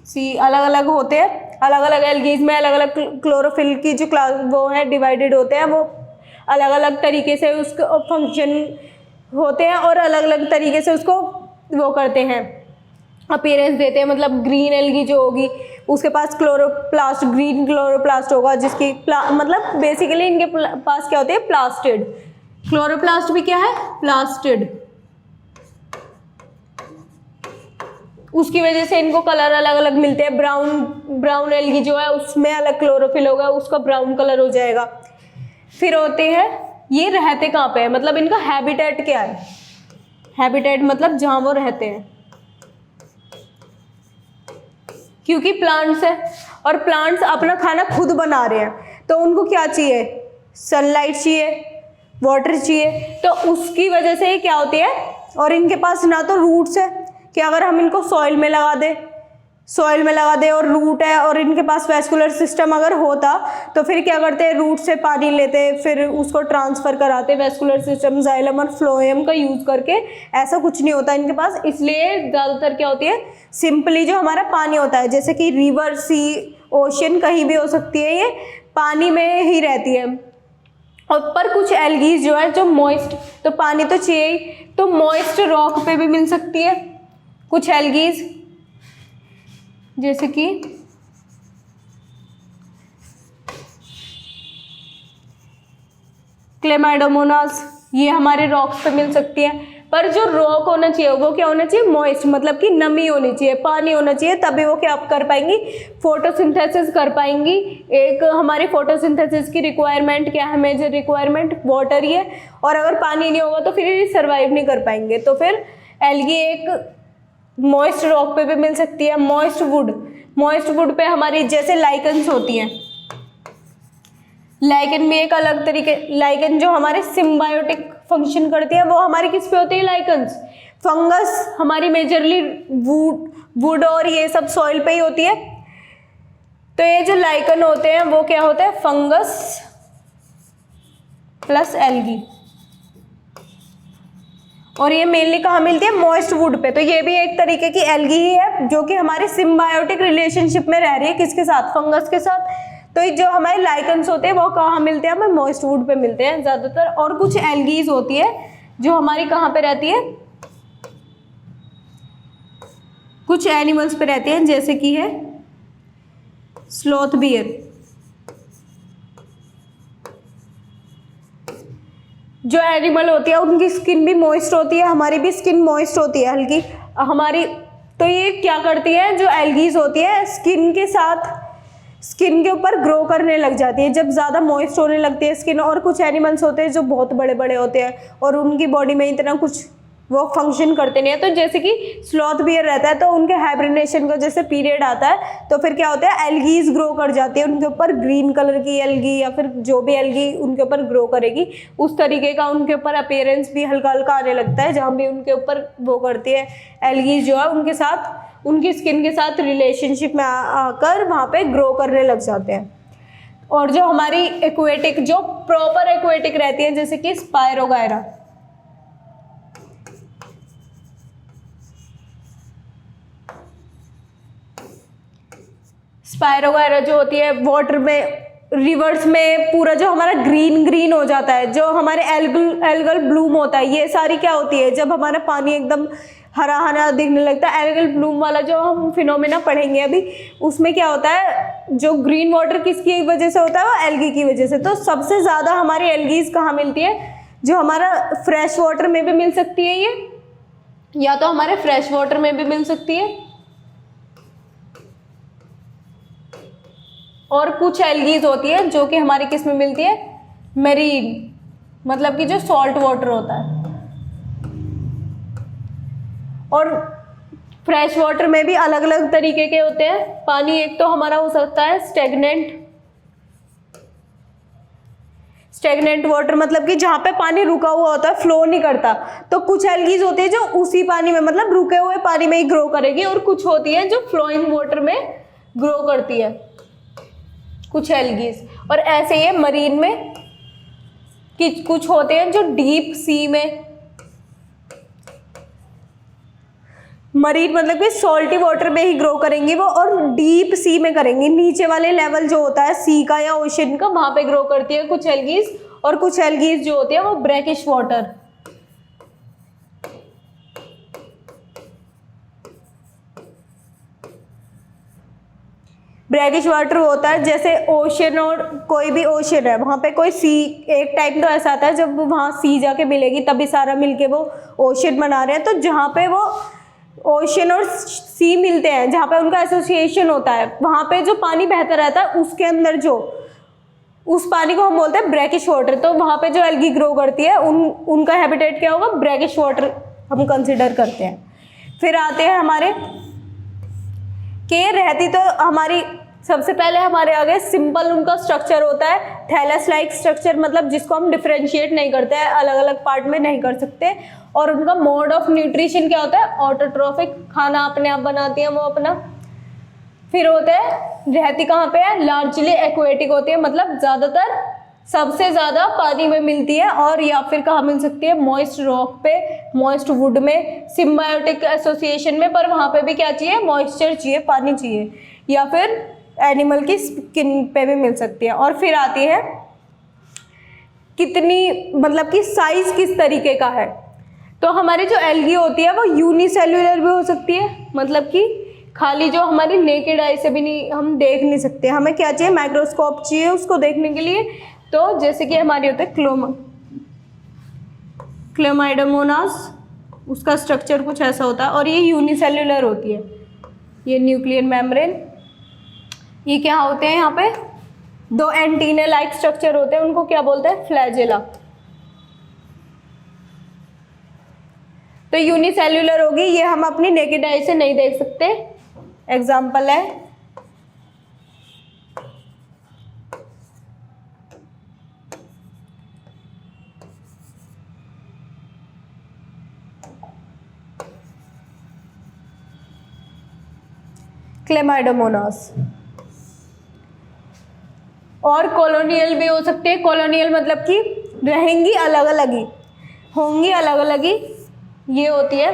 सी, अलग अलग होते हैं। अलग अलग एल्गीज में अलग अलग क्लोरोफिल की जो क्लास वो है डिवाइडेड होते हैं, वो अलग अलग तरीके से उसका फंक्शन होते हैं और अलग अलग तरीके से उसको वो करते हैं, अपीयरेंस देते हैं। मतलब ग्रीन एल्गी जो होगी उसके पास क्लोरोप्लास्ट, ग्रीन क्लोरोप्लास्ट होगा, जिसकी मतलब बेसिकली इनके पास क्या होते हैं, प्लास्टिड। क्लोरोप्लास्ट भी क्या है, प्लास्टिड, उसकी वजह से इनको कलर अलग अलग मिलते हैं। ब्राउन एल्गी जो है उसमें अलग क्लोरोफिल होगा, उसका ब्राउन कलर हो जाएगा। फिर होते हैं, ये रहते कहाँ पे है, मतलब इनका हैबिटेट क्या है, हैबिटेट मतलब जहाँ वो रहते हैं, क्योंकि प्लांट्स है और प्लांट्स अपना खाना खुद बना रहे हैं, तो उनको क्या चाहिए, सनलाइट चाहिए, वाटर चाहिए, तो उसकी वजह से ये क्या होती है। और इनके पास ना तो रूट्स है कि अगर हम इनको सॉइल में लगा दें और रूट है, और इनके पास वेस्कुलर सिस्टम अगर होता तो फिर क्या करते, रूट से पानी लेते, फिर उसको ट्रांसफ़र कराते वेस्कुलर सिस्टम, जाइलम और फ्लोएम का यूज़ करके। ऐसा कुछ नहीं होता इनके पास, इसलिए ज़्यादातर क्या होती है, सिंपली जो हमारा पानी होता है, जैसे कि रिवर, सी, ओशन, कहीं भी हो सकती है, ये पानी में ही रहती है। और पर कुछ एल्गीज जो है जो मॉइस्ट, तो पानी तो चाहिए ही, तो मॉइस्ट रॉक पे भी मिल सकती है कुछ एल्गीज, जैसे कि क्लेमाइडोमोनास, ये हमारे रॉक्स पे मिल सकती है। पर जो रॉक होना चाहिए वो क्या होना चाहिए, मॉइस्ट, मतलब कि नमी होनी चाहिए, पानी होना चाहिए, तभी वो क्या कर पाएंगी, फोटोसिंथेसिस कर पाएंगी। एक हमारी फोटोसिंथेसिस की रिक्वायरमेंट क्या है, मेजर रिक्वायरमेंट वाटर ही है, और अगर पानी नहीं होगा तो फिर ये सर्वाइव नहीं कर पाएंगे। तो फिर एल्गी एक मॉइस्ट रॉक पे भी मिल सकती है। मॉइस्ट वुड पे हमारी जैसे लाइकन्स होती हैं, लाइकेन भी एक अलग तरीके, लाइकेन जो हमारे सिम्बायोटिक फंक्शन करती है वो हमारी किस पे होती है, लाइकेंस। फंगस हमारी मेजरली वुड और ये सब सॉइल पे ही होती है। तो ये जो लाइकेन होते हैं वो क्या होता है, फंगस प्लस एल्गी, और ये मेनली कहाँ मिलती है, मॉइस्ट वुड पे। तो ये भी एक तरीके की एल्गी ही है जो कि हमारे सिम्बायोटिक रिलेशनशिप में रह रही है, किसके साथ, फंगस के साथ। तो ये जो हमारे लाइकेंस होते हैं वो कहाँ मिलते हैं, हमें मॉइस्ट वुड पे मिलते हैं ज़्यादातर। और कुछ एल्गीज होती है जो हमारी कहाँ पे रहती है, कुछ एनिमल्स पे रहती है, जैसे कि है स्लॉथ बियर। जो एनिमल होती है उनकी स्किन भी मॉइस्ट होती है, हमारी भी स्किन मॉइस्ट होती है हल्की हमारी। तो ये क्या करती है, जो एल्गीज होती है स्किन के साथ, स्किन के ऊपर ग्रो करने लग जाती है जब ज़्यादा मॉइस्ट होने लगती है स्किन। और कुछ एनिमल्स होते हैं जो बहुत बड़े बड़े होते हैं और उनकी बॉडी में इतना कुछ वो फंक्शन करते नहीं है। तो जैसे कि स्लॉथ बियर रहता है तो उनके हाइब्रिनेशन का जैसे पीरियड आता है तो फिर क्या होता है, एल्गीज ग्रो कर जाती है उनके ऊपर, ग्रीन कलर की एल्गी या फिर जो भी एल्गी उनके ऊपर ग्रो करेगी उस तरीके का उनके ऊपर अपीयरेंस भी हल्का हल्का आने लगता है। जहाँ भी उनके ऊपर वो करती है एल्गीज जो है उनके साथ, उनकी स्किन के साथ रिलेशनशिप में आकर वहाँ पे ग्रो करने लग जाते हैं। और जो हमारी एक्वेटिक, जो प्रॉपर एक्वेटिक रहती है जैसे कि स्पायरोगायरा, स्पायरोगायरा जो होती है वाटर में, रिवर्स में पूरा जो हमारा ग्रीन ग्रीन हो जाता है, जो हमारे एल्गल ब्लूम होता है, ये सारी क्या होती है, जब हमारा पानी एकदम हरा हरा दिखने लगता है, एल्गल ब्लूम वाला जो हम फिनोमेना पढ़ेंगे अभी, उसमें क्या होता है, जो ग्रीन वाटर किसकी वजह से होता है, वो एल्गी की वजह से। तो सबसे ज़्यादा हमारी एल्गीज कहाँ मिलती है, जो हमारा फ्रेश वाटर में भी मिल सकती है ये, या तो हमारे फ्रेश वाटर में भी मिल सकती है, और कुछ एल्गीज होती है जो कि हमारी किस में मिलती है, मेरीन, मतलब कि जो सॉल्ट वाटर होता है। और फ्रेश वाटर में भी अलग अलग तरीके के होते हैं पानी। एक तो हमारा हो सकता है स्टेगनेंट वाटर, मतलब कि जहाँ पे पानी रुका हुआ होता है, फ्लो नहीं करता। तो कुछ एल्गीज होती है जो उसी पानी में, मतलब रुके हुए पानी में ही ग्रो करेगी, और कुछ होती है जो फ्लोइंग वाटर में ग्रो करती है, कुछ एल्गीज। और ऐसे ही मरीन में कि कुछ होते हैं जो डीप सी में, मरीन मतलब कि सॉल्टी वाटर में ही ग्रो करेंगी वो, और डीप सी में करेंगी, नीचे वाले लेवल जो होता है सी का या ओशन का, वहां पे ग्रो करती है कुछ एल्गीज। और कुछ एल्गीज जो होती है वो ब्रैकिश वाटर, ब्रैकिश वाटर होता है जैसे ओशन, और कोई भी ओशन है वहाँ पे कोई सी, एक टाइम तो ऐसा आता है जब वहाँ सी जाके मिलेगी तभी सारा मिलके वो ओशन बना रहे हैं। तो जहाँ पे वो ओशन और सी मिलते हैं, जहाँ पे उनका एसोसिएशन होता है, वहाँ पे जो पानी बहता रहता है उसके अंदर जो, उस पानी को हम बोलते हैं ब्रैकिश वाटर। तो वहाँ पे जो एल्गी ग्रो करती है उनका हैबिटेट क्या होगा, ब्रैकिश वाटर हम कंसिडर करते हैं। फिर आते हैं हमारे के रहती, तो हमारी सबसे पहले हमारे आगे सिंपल उनका स्ट्रक्चर होता है, थैलस लाइक स्ट्रक्चर, मतलब जिसको हम डिफरेंशिएट नहीं करते हैं, अलग अलग पार्ट में नहीं कर सकते। और उनका मोड ऑफ न्यूट्रिशन क्या होता है, ऑटोट्रॉफिक, खाना अपने आप बनाती हैं वो अपना। फिर होते हैं रहती कहाँ पे है, लार्जली एक्वेटिक होती है, मतलब ज़्यादातर सबसे ज़्यादा पानी में मिलती है, और या फिर कहाँ मिल सकती है, मॉइस्ट रॉक पे, मॉइस्ट वुड में, सिम्बायोटिक एसोसिएशन में। पर वहाँ पे भी क्या चाहिए, मॉइस्चर चाहिए, पानी चाहिए, या फिर एनिमल की स्किन पे भी मिल सकती है। और फिर आती है कितनी, मतलब कि साइज किस तरीके का है। तो हमारी जो एल्गी होती है वो यूनिसेल्युलर भी हो सकती है, मतलब कि खाली जो हमारी नेकेड आई से भी नहीं, हम देख नहीं सकते, हमें क्या चाहिए, माइक्रोस्कोप चाहिए उसको देखने के लिए। तो जैसे कि हमारी होते हैं क्लेमाइडोमोनास, उसका स्ट्रक्चर कुछ ऐसा होता है, और ये यूनिसेल्युलर होती है, ये न्यूक्लियर मेम्ब्रेन। ये क्या होते हैं, यहाँ पे दो एंटीना लाइक स्ट्रक्चर होते हैं, उनको क्या बोलते हैं, फ्लैजेला। तो यूनिसेल्युलर होगी, ये हम अपनी नेकेड आई से नहीं देख सकते। एग्जाम्पल है क्लेमाइडोमोनास। और कॉलोनियल भी हो सकते हैं। कॉलोनियल मतलब कि रहेंगी अलग अलग ही, होंगी अलग अलग ही, ये होती है।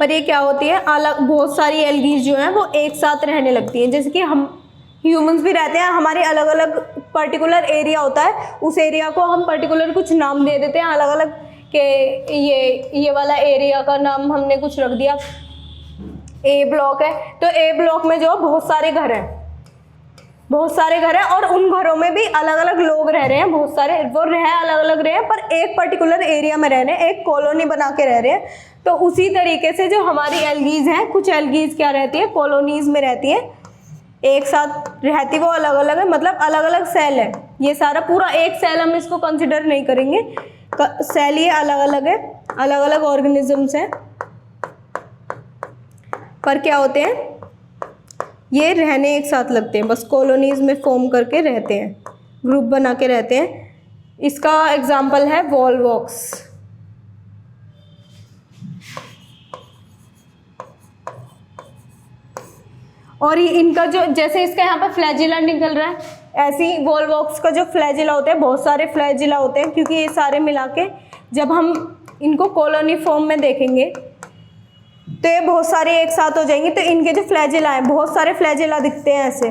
पर ये क्या होती है, अलग बहुत सारी एल्गीज जो हैं वो एक साथ रहने लगती हैं। जैसे कि हम ह्यूमंस भी रहते हैं, हमारे अलग अलग पर्टिकुलर एरिया होता है, उस एरिया को हम पर्टिकुलर कुछ नाम दे देते हैं अलग अलग, कि ये वाला एरिया का नाम हमने कुछ रख दिया, ए ब्लॉक है, तो ए ब्लॉक में जो बहुत सारे घर हैं, बहुत सारे घर हैं, और उन घरों में भी अलग अलग लोग रह रहे हैं, बहुत सारे, वो अलग अलग रहे हैं पर एक पर्टिकुलर एरिया में रह रहे हैं, एक कॉलोनी बना के रह रहे हैं। तो उसी तरीके से जो हमारी एल्गीज हैं, कुछ एल्गीज क्या रहती है, कॉलोनीज में रहती है, एक साथ रहती, वो अलग अलग है, मतलब अलग अलग सेल है। ये सारा पूरा एक सेल हम इसको कंसिडर नहीं करेंगे, सेल ये अलग अलग है, अलग अलग ऑर्गेनिजम्स हैं, पर क्या होते हैं, ये रहने एक साथ लगते हैं, बस कॉलोनीज में फॉर्म करके रहते हैं, ग्रुप बना के रहते हैं। इसका एग्जाम्पल है वॉलवॉक्स। और ये इनका जो, जैसे इसका यहाँ पे फ्लैजिला निकल रहा है, ऐसे ही वॉलवॉक्स का जो फ्लैजिला होते हैं, बहुत सारे फ्लैजिला होते हैं, क्योंकि ये सारे मिला के जब हम इनको कॉलोनी फॉर्म में देखेंगे तो ये बहुत सारे एक साथ हो जाएंगे। तो इनके जो फ्लैजिला हैं, बहुत सारे फ्लैजिला दिखते हैं ऐसे,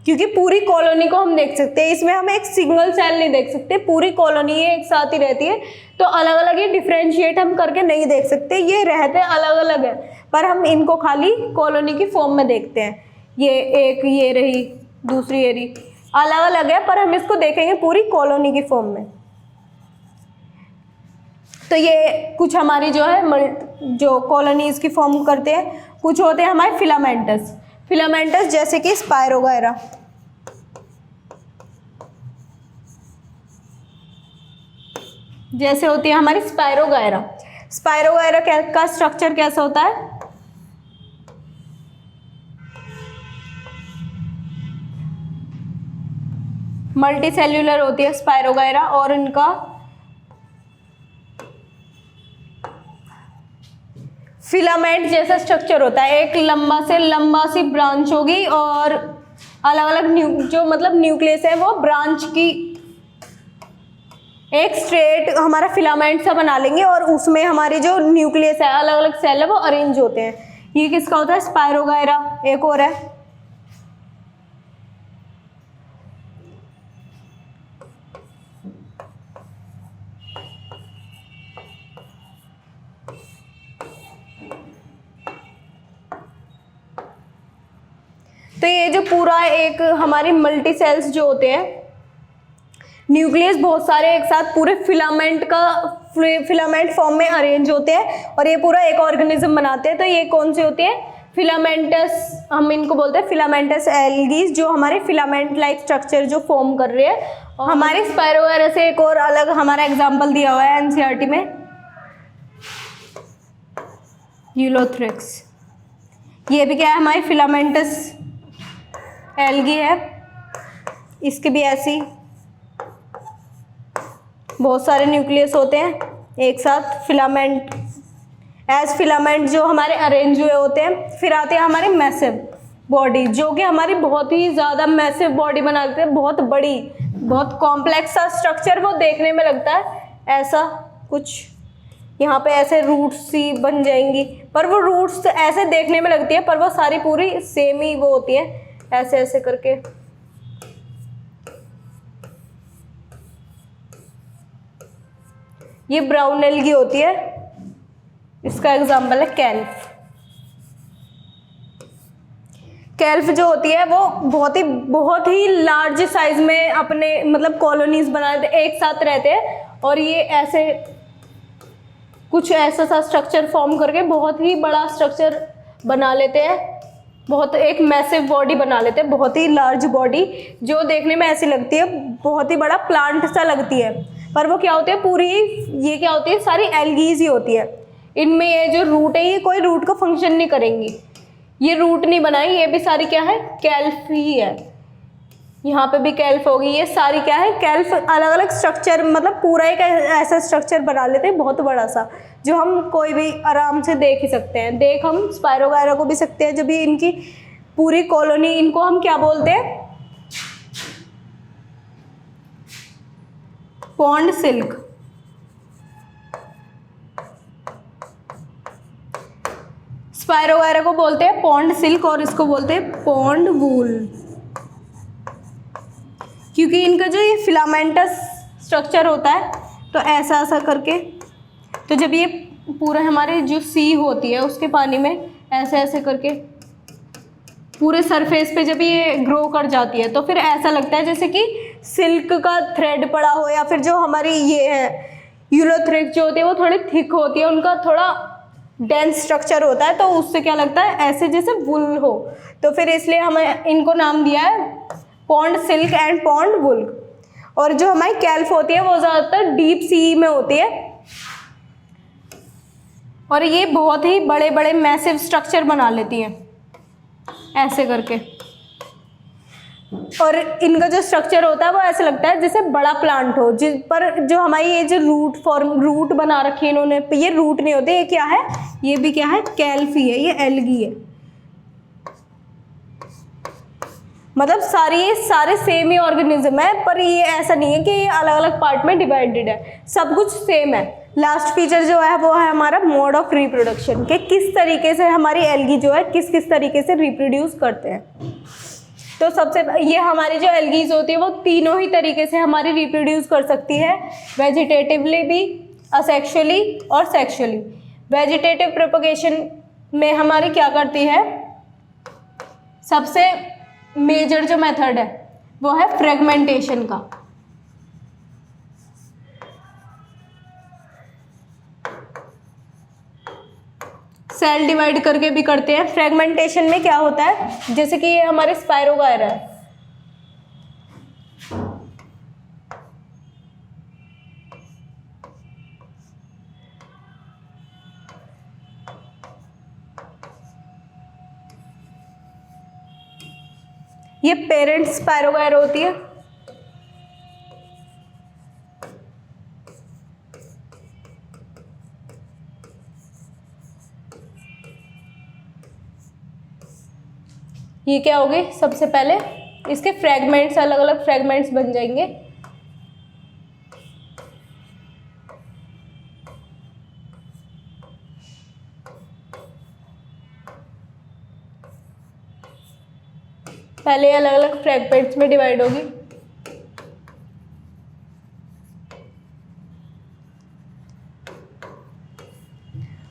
क्योंकि पूरी कॉलोनी को हम देख सकते हैं, इसमें हम एक सिंगल सेल नहीं देख सकते, पूरी कॉलोनी ये एक साथ ही रहती है। तो अलग अलग ये डिफ्रेंशिएट हम करके नहीं देख सकते, ये रहते अलग अलग है, पर हम इनको खाली कॉलोनी की फॉर्म में देखते हैं। ये एक, ये रही, दूसरी ये रही, अलग अलग है, पर हम इसको देखेंगे पूरी कॉलोनी की फॉर्म में। तो ये कुछ हमारी जो है जो कॉलोनीज की फॉर्म करते हैं। कुछ होते हैं हमारे फिलामेंटस, फिलामेंटस जैसे कि स्पायरोगायरा, जैसे होती है हमारी स्पायरोगायरा। स्पायरोगायरा का स्ट्रक्चर कैसा होता है, मल्टी सेल्यूलर होती है स्पायरोगायरा, और इनका फिलामेंट जैसा स्ट्रक्चर होता है, एक लंबा से लंबा सी ब्रांच होगी, और अलग अलग जो मतलब न्यूक्लियस है वो ब्रांच की एक स्ट्रेट हमारा फिलामेंट सा बना लेंगे, और उसमें हमारी जो न्यूक्लियस है, अलग अलग सेल है, वो अरेंज होते हैं। ये किसका होता है, स्पायरोगायरा। एक और है, तो ये जो पूरा एक हमारी मल्टी सेल्स जो होते हैं, न्यूक्लियस बहुत सारे एक साथ पूरे फिलामेंट फॉर्म में अरेंज होते हैं, और ये पूरा एक ऑर्गेनिज्म बनाते हैं। तो ये कौन सी होती है, फिलामेंटस, हम इनको बोलते हैं फिलामेंटस एल्गीज, जो हमारे फिलामेंट लाइक स्ट्रक्चर जो फॉर्म कर रहे हैं। और हमारे स्पायरोगायरा से एक और अलग हमारा एग्जाम्पल दिया हुआ है एनसीईआरटी में, यूलोथ्रिक्स। ये भी क्या है, हमारी फिलामेंटस एल्गी है, इसके भी ऐसी बहुत सारे न्यूक्लियस होते हैं एक साथ, फिलामेंट फिलामेंट जो हमारे अरेंज हुए होते हैं। फिर आते हैं हमारी मैसिव बॉडी, जो कि हमारी बहुत ही ज़्यादा मैसिव बॉडी बना देते हैं, बहुत बड़ी, बहुत कॉम्प्लेक्स सा स्ट्रक्चर वो देखने में लगता है ऐसा कुछ, यहाँ पे ऐसे रूट्स सी बन जाएंगी, पर वो रूट्स ऐसे देखने में लगती है, पर वो सारी पूरी सेम ही वो होती है, ऐसे ऐसे करके। ये ब्राउन एल्गी होती है, इसका एग्जाम्पल है केल्फ। केल्फ जो होती है वो बहुत ही लार्ज साइज में अपने मतलब कॉलोनीज बनाते, एक साथ रहते हैं, और ये ऐसे कुछ ऐसा सा स्ट्रक्चर फॉर्म करके बहुत ही बड़ा स्ट्रक्चर बना लेते हैं, बहुत एक मैसिव बॉडी बना लेते हैं, बहुत ही लार्ज बॉडी, जो देखने में ऐसी लगती है बहुत ही बड़ा प्लांट सा लगती है, पर वो क्या होती है पूरी, ये क्या होती है, सारी एल्गीज ही होती है। इनमें ये जो रूट है, ये कोई रूट का फंक्शन नहीं करेंगी, ये रूट नहीं बनाई, ये भी सारी क्या है, केल्फ ही है। यहाँ पे भी केल्फ होगी। ये सारी क्या है, केल्फ अलग अलग स्ट्रक्चर, मतलब पूरा एक ऐसा स्ट्रक्चर बना लेते हैं बहुत बड़ा सा, जो हम कोई भी आराम से देख ही सकते हैं। देख हम स्पायरोगायरा को भी सकते हैं। जब भी इनकी पूरी कॉलोनी, इनको हम क्या बोलते हैं, पॉन्ड सिल्क। स्पायरोगायरा को बोलते हैं पॉन्ड सिल्क और इसको बोलते हैं पॉन्ड वूल, क्योंकि इनका जो ये फिलामेंटस स्ट्रक्चर होता है तो ऐसा ऐसा करके, तो जब ये पूरा हमारे जो सी होती है उसके पानी में ऐसे ऐसे करके पूरे सरफेस पे जब ये ग्रो कर जाती है तो फिर ऐसा लगता है जैसे कि सिल्क का थ्रेड पड़ा हो, या फिर जो हमारी ये है यूलोथ्रेड जो होती है वो थोड़ी थिक होती है, उनका थोड़ा डेंस स्ट्रक्चर होता है, तो उससे क्या लगता है ऐसे जैसे वुल हो। तो फिर इसलिए हमें इनको नाम दिया है पॉन्ड सिल्क एंड पॉन्ड वुल। और जो हमारी केल्फ होती है वो ज़्यादातर डीप सी में होती है और ये बहुत ही बड़े बड़े मैसिव स्ट्रक्चर बना लेती हैं ऐसे करके। और इनका जो स्ट्रक्चर होता है वो ऐसे लगता है जैसे बड़ा प्लांट हो, जिस पर जो हमारी ये जो रूट बना रखी है इन्होंने, ये रूट नहीं होते, ये क्या है, ये भी क्या है, केल्फ ही है, ये एल्गी है। मतलब सारे सेम ही ऑर्गेनिज्म है, पर ये ऐसा नहीं है कि ये अलग अलग पार्ट में डिवाइडेड है, सब कुछ सेम है। लास्ट फीचर जो है वो है हमारा मोड ऑफ रिप्रोडक्शन, कि किस तरीके से हमारी एल्गी जो है किस किस तरीके से रिप्रोड्यूस करते हैं। तो सबसे ये हमारी जो एल्गीज होती है वो तीनों ही तरीके से हमारी रिप्रोड्यूस कर सकती है, वेजिटेटिवली भी, असेक्सुअली और सेक्सुअली। वेजिटेटिव प्रोपगेशन में हमारी क्या करती है, सबसे मेजर जो मेथड है वो है फ्रेगमेंटेशन का। सेल डिवाइड करके भी करते हैं। फ्रेगमेंटेशन में क्या होता है, जैसे कि ये हमारे स्पायरोगायरा है, ये पेरेंट स्पायरोगायरा होती है, ये क्या होगी, सबसे पहले इसके फ्रेगमेंट्स, अलग अलग फ्रेगमेंट्स बन जाएंगे। पहले अलग अलग फ्रेगमेंट्स में डिवाइड होगी,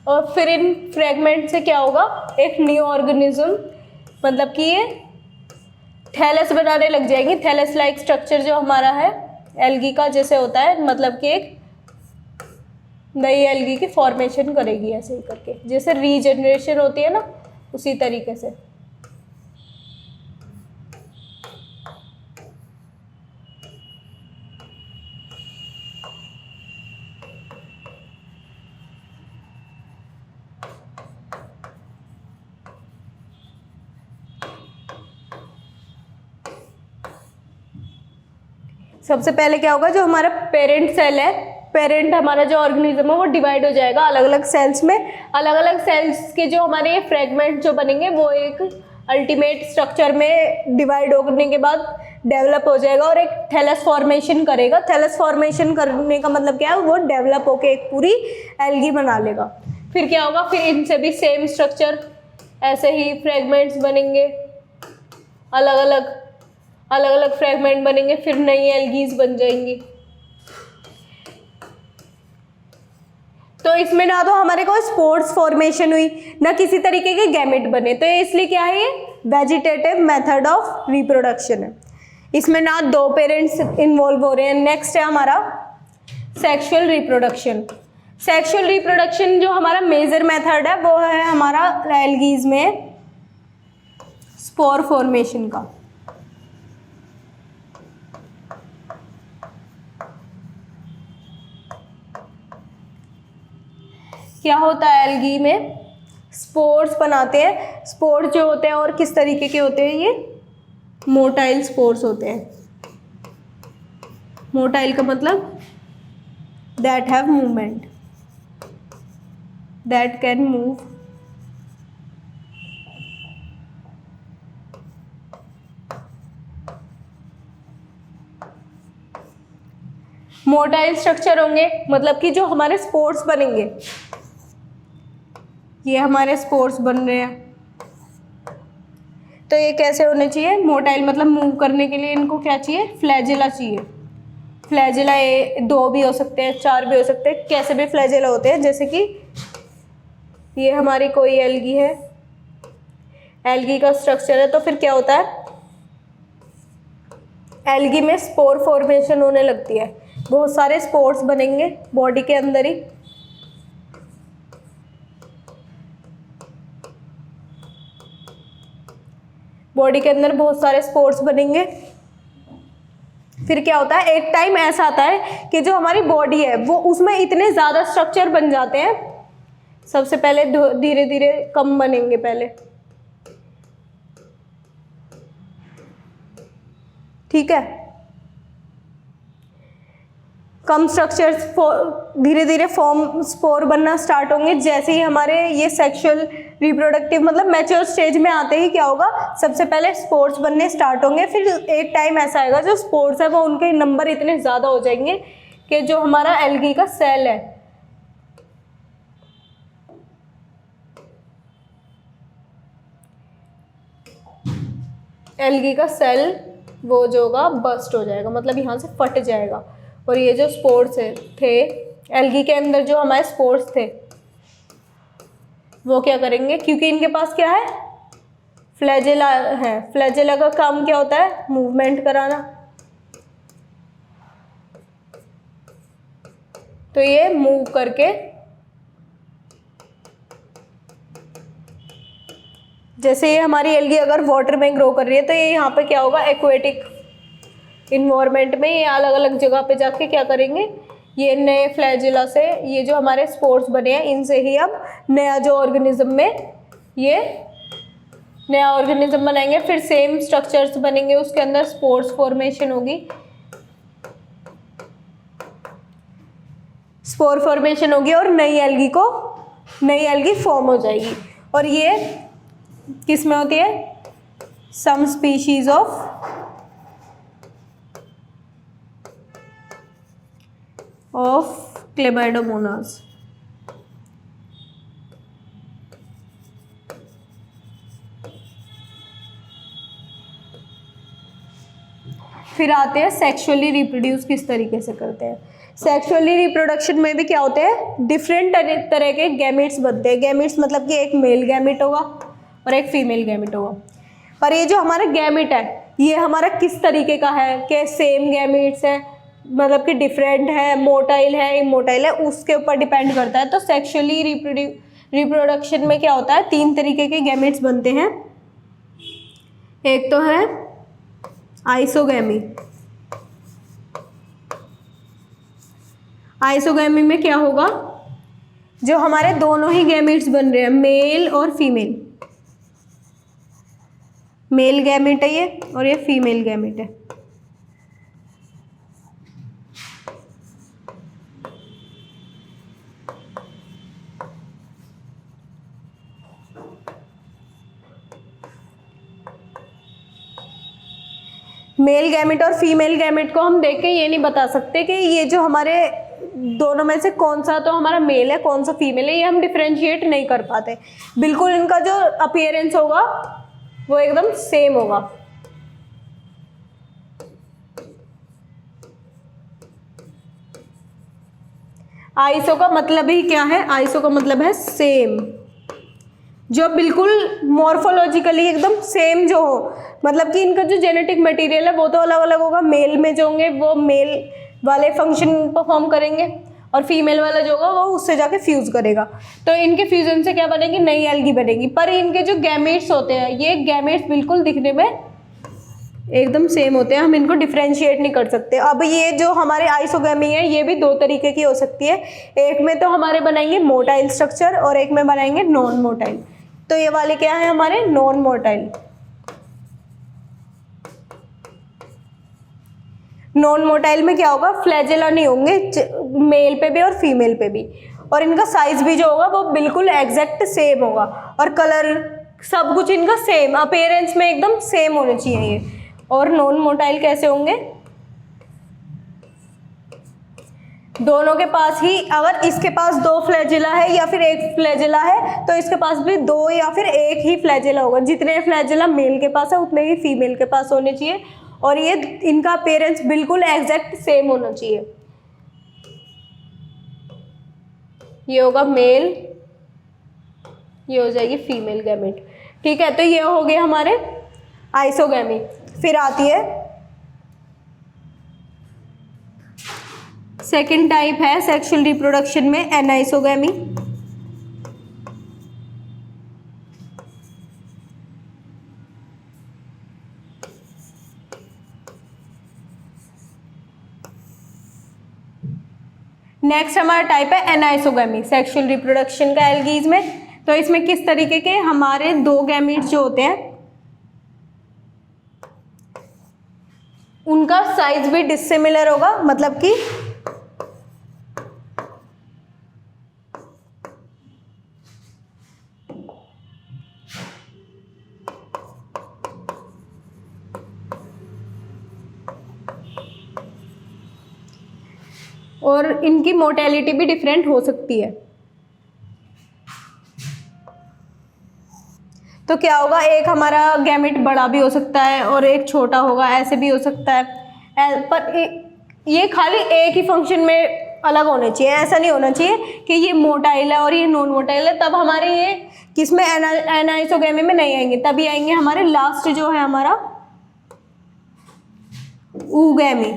और फिर इन फ्रेगमेंट से क्या होगा, एक न्यू ऑर्गेनिज्म, मतलब कि ये थैलस बनाने लग जाएंगी। थैलस लाइक स्ट्रक्चर जो हमारा है एल्गी का जैसे होता है, मतलब कि एक नई एल्गी की फॉर्मेशन करेगी ऐसे ही करके, जैसे रीजनरेशन होती है ना, उसी तरीके से। सबसे पहले क्या होगा, जो हमारा पेरेंट सेल है, पेरेंट हमारा जो ऑर्गेनिज्म है वो डिवाइड हो जाएगा अलग अलग सेल्स में। अलग अलग सेल्स के जो हमारे ये फ्रेगमेंट जो बनेंगे वो एक अल्टीमेट स्ट्रक्चर में डिवाइड होने के बाद डेवलप हो जाएगा और एक थैलस फॉर्मेशन करेगा। थैलस फॉर्मेशन करने का मतलब क्या है, वो डेवलप होकर एक पूरी एल्गी बना लेगा। फिर क्या होगा, फिर इनसे भी सेम स्ट्रक्चर, ऐसे ही फ्रेगमेंट्स बनेंगे, अलग अलग फ्रेगमेंट बनेंगे, फिर नई एल्गीज बन जाएंगी। तो इसमें ना तो हमारे को स्पोर्स फॉर्मेशन हुई, ना किसी तरीके के गैमेट बने, तो ये इसलिए क्या है, ये वेजिटेटिव मेथड ऑफ रिप्रोडक्शन है। इसमें ना दो पेरेंट्स इन्वॉल्व हो रहे हैं। नेक्स्ट है हमारा सेक्सुअल रिप्रोडक्शन। सेक्सुअल रिप्रोडक्शन जो हमारा मेजर मेथड है वो है हमारा एल्गीज में स्पोर फॉर्मेशन का। क्या होता है, एल्गी में स्पोर्स बनाते हैं। स्पोर्स जो होते हैं और किस तरीके के होते हैं, ये मोटाइल स्पोर्स होते हैं। मोटाइल का मतलब that have movement, that can move. Motile structure होंगे मतलब कि जो हमारे स्पोर्स बनेंगे, ये हमारे स्पोर्स बन रहे हैं, तो ये कैसे होने चाहिए? मोटाइल मतलब मूव करने के लिए इनको क्या चाहिए? फ्लैजिला चाहिए। फ्लैजिला दो भी हो सकते हैं, चार भी हो सकते हैं, कैसे भी फ्लैजिला होते हैं। जैसे कि ये हमारी कोई एल्गी है, एल्गी का स्ट्रक्चर है, तो फिर क्या होता है? एल्गी में स्पोर फॉर्मेशन होने लगती है, बहुत सारे स्पोर्स बनेंगे बॉडी के अंदर ही। बॉडी के अंदर बहुत सारे स्पोर्स बनेंगे। फिर क्या होता है? एक टाइम ऐसा आता है कि जो हमारी बॉडी है वो उसमें इतने ज़्यादा स्ट्रक्चर बन जाते हैं, सबसे पहले धीरे धीरे कम बनेंगे पहले, ठीक है। कम स्ट्रक्चर्स धीरे धीरे फॉर्म स्पोर बनना स्टार्ट होंगे। जैसे ही हमारे ये सेक्सुअल रिप्रोडक्टिव मतलब मैच्योर स्टेज में आते ही क्या होगा? सबसे पहले स्पोर्स बनने स्टार्ट होंगे। फिर एक टाइम ऐसा आएगा जो स्पोर्स है वो उनके नंबर इतने ज़्यादा हो जाएंगे कि जो हमारा एल्गी का सेल है, एल्गी का सेल वो जो होगा बस्ट हो जाएगा, मतलब यहाँ से फट जाएगा। और ये जो स्पोर्स थे एल्गी के अंदर, जो हमारे स्पोर्स थे वो क्या करेंगे? क्योंकि इनके पास क्या है? फ्लैजेला है। फ्लैजेला का काम क्या होता है? मूवमेंट कराना। तो ये मूव करके, जैसे ये हमारी एल्गी अगर वाटर में ग्रो कर रही है तो ये यहाँ पे क्या होगा? एक्वेटिक इन्वायरमेंट में ये अलग अलग जगह पे जाके क्या करेंगे? ये नए फ्लैजिला से ये जो हमारे स्पोर्स बने हैं इनसे ही अब नया जो ऑर्गेनिज्म में ये नया ऑर्गेनिज्म बनाएंगे। फिर सेम स्ट्रक्चर्स बनेंगे, उसके अंदर स्पोर्स फॉर्मेशन होगी, स्पोर फॉर्मेशन होगी और नई एल्गी फॉर्म हो जाएगी। और ये किस में होती है? Some species of Chlamydomonas. फिर आते हैं सेक्सुअली रिप्रोड्यूस किस तरीके से करते हैं। सेक्सुअली रिप्रोडक्शन में भी क्या होते हैं? डिफरेंट तरह के गैमेट्स बनते हैं। गैमेट्स मतलब कि एक मेल गैमेट होगा और एक फीमेल गैमेट होगा। और ये जो हमारा गैमेट है ये हमारा किस तरीके का है? कि सेम गैमेट्स है, मतलब कि डिफरेंट है, मोटाइल है, इमोटाइल है, उसके ऊपर डिपेंड करता है। तो सेक्सुअली रिप्रोडक्शन में क्या होता है? 3 तरीके के गैमेट्स बनते हैं। एक तो है आइसोगैमी। आइसोगैमी में क्या होगा? जो हमारे दोनों ही गैमेट्स बन रहे हैं, मेल और फीमेल, मेल गैमेट है ये और ये फीमेल गैमेट है। मेल गैमेट और फीमेल गैमेट को हम देख के ये नहीं बता सकते कि ये जो हमारे दोनों में से कौन सा तो हमारा मेल है कौन सा फीमेल है, ये हम डिफरेंशिएट नहीं कर पाते। बिल्कुल इनका जो अपीयरेंस होगा वो एकदम सेम होगा। आइसो का मतलब ही क्या है? आइसो का मतलब है सेम, जो बिल्कुल मॉर्फोलॉजिकली एकदम सेम जो हो, मतलब कि इनका जो जेनेटिक मटेरियल है वो तो अलग अलग होगा। मेल में जो होंगे वो मेल वाले फंक्शन परफॉर्म करेंगे और फीमेल वाला जो होगा वो उससे जाके फ्यूज करेगा। तो इनके फ्यूजन से क्या बनेगी? नई एल्गी बनेगी। पर इनके जो गैमेट्स होते हैं ये गैमेट्स बिल्कुल दिखने में एकदम सेम होते हैं, हम इनको डिफरेंशिएट नहीं कर सकते। अब ये जो हमारे आइसोगैमी है ये भी 2 तरीके की हो सकती है। एक में तो हमारे बनाएंगे मोटाइल स्ट्रक्चर और एक में बनाएंगे नॉन मोटाइल। तो ये वाले क्या है हमारे? Non motile. नॉन मोटाइल में क्या होगा, फ्लैजेला नहीं होंगे मेल पे भी और फीमेल पे भी, और इनका साइज भी जो होगा वो बिल्कुल एग्जैक्ट सेम होगा, और कलर सब कुछ इनका सेम, अपीयरेंस में एकदम सेम होने चाहिए ये। और नॉन मोटाइल कैसे होंगे, दोनों के पास ही, अगर इसके पास 2 फ्लैजेला है या फिर 1 फ्लैजेला है तो इसके पास भी 2 या फिर 1 ही फ्लैजेला होगा। जितने फ्लैजेला मेल के पास है उतने ही फीमेल के पास होने चाहिए, और ये इनका अपीयरेंस बिल्कुल एग्जैक्ट सेम होना चाहिए। ये होगा मेल, ये हो जाएगी फीमेल गैमेट। ठीक है, तो ये हो गए हमारे आइसोगैमी। फिर आती है सेकेंड टाइप है सेक्सुअल रिप्रोडक्शन में एनाइसोगैमी। नेक्स्ट हमारा टाइप है एनाइसोगैमी, सेक्सुअल रिप्रोडक्शन का एल्गीज में। तो इसमें किस तरीके के हमारे 2 गैमीट्स जो होते हैं उनका साइज भी डिसिमिलर होगा, मतलब कि और इनकी मोर्टेलिटी भी डिफरेंट हो सकती है। तो क्या होगा, एक हमारा गैमेट बड़ा भी हो सकता है और एक छोटा होगा, ऐसे भी हो सकता है। पर ये खाली एक ही फंक्शन में अलग होने चाहिए, ऐसा नहीं होना चाहिए कि ये मोटाइल है और ये नॉन मोटाइल है, तब हमारे ये किसमें एनाइसोगैमी में नहीं आएंगे, तभी आएंगे हमारे लास्ट जो है हमारा ऊगैमी।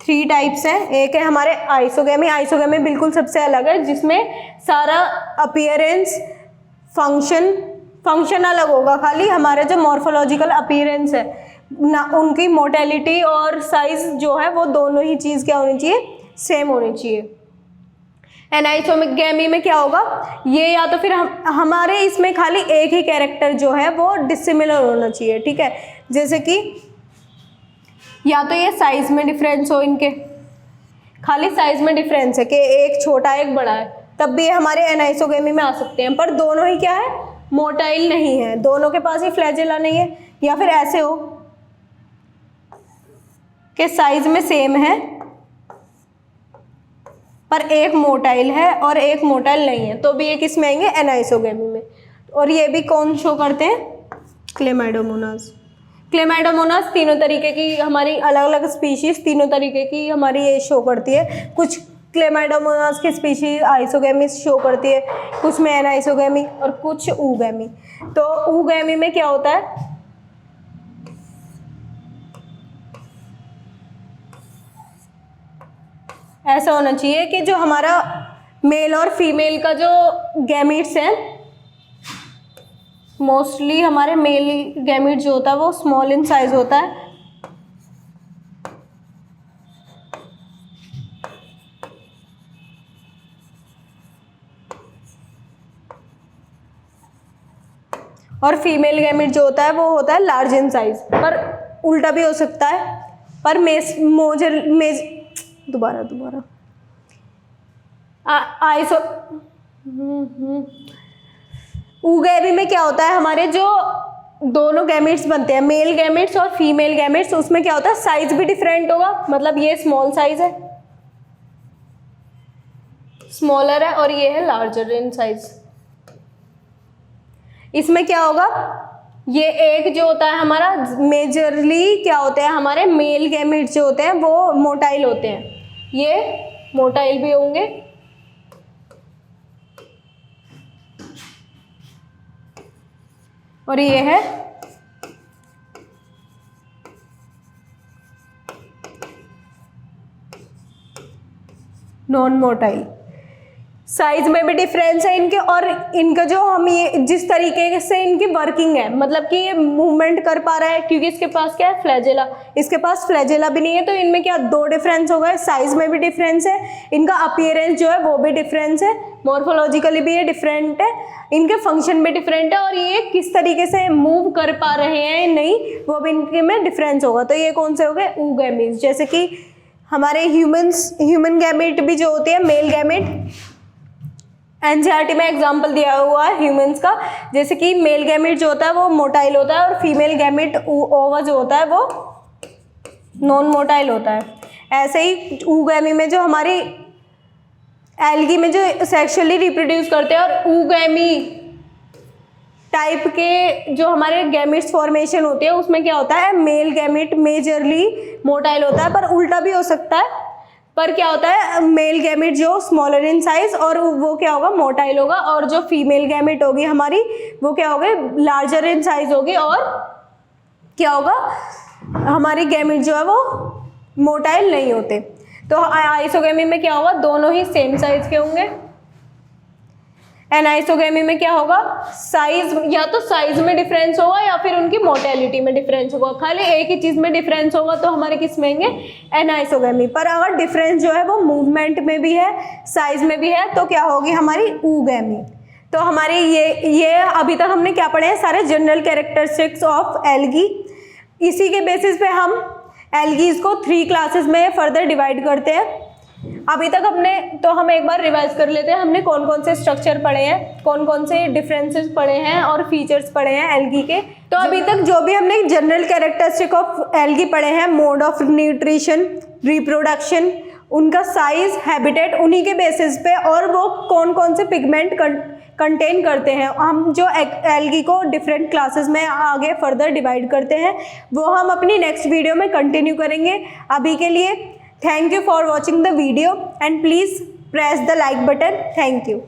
3 टाइप्स हैं। एक है हमारे आइसोगैमी, आइसोगैमी बिल्कुल सबसे अलग है, जिसमें सारा अपीयरेंस फंक्शन अलग होगा, खाली हमारे जो मॉर्फोलॉजिकल अपीयरेंस है ना, उनकी मोर्टेलिटी और साइज जो है वो दोनों ही चीज़ क्या होनी चाहिए, सेम होनी चाहिए। एनाइसोगैमी में क्या होगा, ये या तो फिर हमारे इसमें खाली एक ही कैरेक्टर जो है वो डिसिमिलर होना चाहिए। ठीक है, जैसे कि या तो ये साइज में डिफरेंस हो, इनके खाली साइज में डिफरेंस है कि एक छोटा एक बड़ा है, तब भी ये हमारे एनाइसोगैमी में आ सकते हैं। पर दोनों ही क्या है, मोटाइल नहीं है, दोनों के पास ही फ्लैजेला नहीं है। या फिर ऐसे हो कि साइज में सेम है पर एक मोटाइल है और एक मोटाइल नहीं है, तो भी ये किस में आएंगे, एनाइसोगैमी में। और ये भी कौन शो करते हैं, क्लेमाइडोमोनास। क्लेमाइडोमोनास तीनों तरीके की हमारी अलग अलग स्पीशीज, तीनों तरीके की हमारी ये शो करती है। कुछ क्लेमाइडोमोनास की स्पीशीज आइसोगैमी शो करती है, कुछ में एनाइसोगैमी और कुछ ऊगैमी। तो ऊगैमी में क्या होता है, ऐसा होना चाहिए कि जो हमारा मेल और फीमेल का जो गैमीट्स हैं, मोस्टली हमारे मेल गैमीट जो होता है वो स्मॉल इन साइज होता है, और फीमेल गैमीट जो होता है वो होता है लार्ज इन साइज। पर उल्टा भी हो सकता है, पर दोबारा आइसो ऊगैमी में क्या होता है, हमारे जो दोनों गैमेट्स बनते हैं, मेल गैमेट्स और फीमेल गैमेट्स, उसमें क्या होता है, साइज भी डिफरेंट होगा। मतलब ये स्मॉल साइज है, स्मॉलर है, और ये है लार्जर इन साइज। इसमें क्या होगा, ये एक जो होता है हमारा मेजरली क्या होते हैं, हमारे मेल गैमेट्स जो होते हैं वो मोटाइल होते हैं, ये मोटाइल भी होंगे, और ये है नॉन मोटाइल। साइज में भी डिफरेंस है इनके, और इनका जो हम ये जिस तरीके से इनकी वर्किंग है, मतलब कि ये मूवमेंट कर पा रहा है, क्योंकि इसके पास क्या है, फ्लैजेला, इसके पास फ्लैजेला भी नहीं है। तो इनमें क्या दो डिफरेंस हो गए, साइज में भी डिफरेंस है, इनका अपीयरेंस जो है वो भी डिफरेंस है, मॉर्फोलॉजिकली भी ये डिफरेंट है, इनके फंक्शन भी डिफरेंट है, और ये किस तरीके से मूव कर पा रहे हैं नहीं, वो भी इनके में डिफरेंस होगा। तो ये कौन से हो गए, oogametes। जैसे कि हमारे ह्यूमन गैमेट भी जो होती है, मेल गैमेट, एनसीईआरटी में एग्जाम्पल दिया हुआ है ह्यूमंस का। जैसे कि मेल गैमेट जो होता है वो मोटाइल होता है, और फीमेल गैमेट ओवा जो होता है वो नॉन मोटाइल होता है। ऐसे ही oogamete में जो हमारी एल्गी में जो सेक्सुअली रिप्रोड्यूस करते हैं, और oogamete टाइप के जो हमारे गैमेट्स फॉर्मेशन होती है उसमें क्या होता है, मेल गैमेट मेजरली मोटाइल होता है, पर उल्टा भी हो सकता है। पर क्या होता है, मेल गैमेट जो स्मॉलर इन साइज और वो क्या होगा, मोटाइल होगा, और जो फीमेल गैमेट होगी हमारी वो क्या होगी, लार्जर इन साइज होगी, और क्या होगा, हमारी गैमेट जो है वो मोटाइल नहीं होते। तो आइसोगेमी में क्या होगा, दोनों ही सेम साइज के होंगे। एनाइसोगेमी में क्या होगा, साइज, या तो साइज में डिफरेंस होगा या फिर उनकी मोर्टेलिटी में डिफरेंस होगा। खाली एक ही चीज में डिफरेंस होगा तो हमारे किस में होंगे, एनाइसोगेमी। पर अगर डिफरेंस जो है वो मूवमेंट में भी है, साइज में भी है, तो क्या होगी हमारी oogamete। तो हमारी ये अभी तक हमने क्या पढ़े हैं, सारे जनरल कैरेक्टरिस्टिक्स ऑफ एल्गी। इसी के बेसिस पे हम एल्गीज को 3 क्लासेस में फर्दर डिवाइड करते हैं। अभी तक हमने, तो हम एक बार रिवाइज कर लेते हैं, हमने कौन कौन से स्ट्रक्चर पढ़े हैं, कौन कौन से डिफरेंसेस पढ़े हैं और फीचर्स पढ़े हैं एल्गी के। तो अभी तक जो भी हमने जनरल कैरेक्टरिस्टिक ऑफ एल्गी पढ़े हैं, मोड ऑफ न्यूट्रिशन, रिप्रोडक्शन, उनका साइज, हैबिटेट, उन्हीं के बेसिस पे, और वो कौन कौन से पिगमेंट कंटेन करते हैं, हम जो एल्गी को डिफरेंट क्लासेस में आगे फर्दर डिवाइड करते हैं, वो हम अपनी नेक्स्ट वीडियो में कंटिन्यू करेंगे। अभी के लिए Thank you for watching the video and please press the like button. Thank you.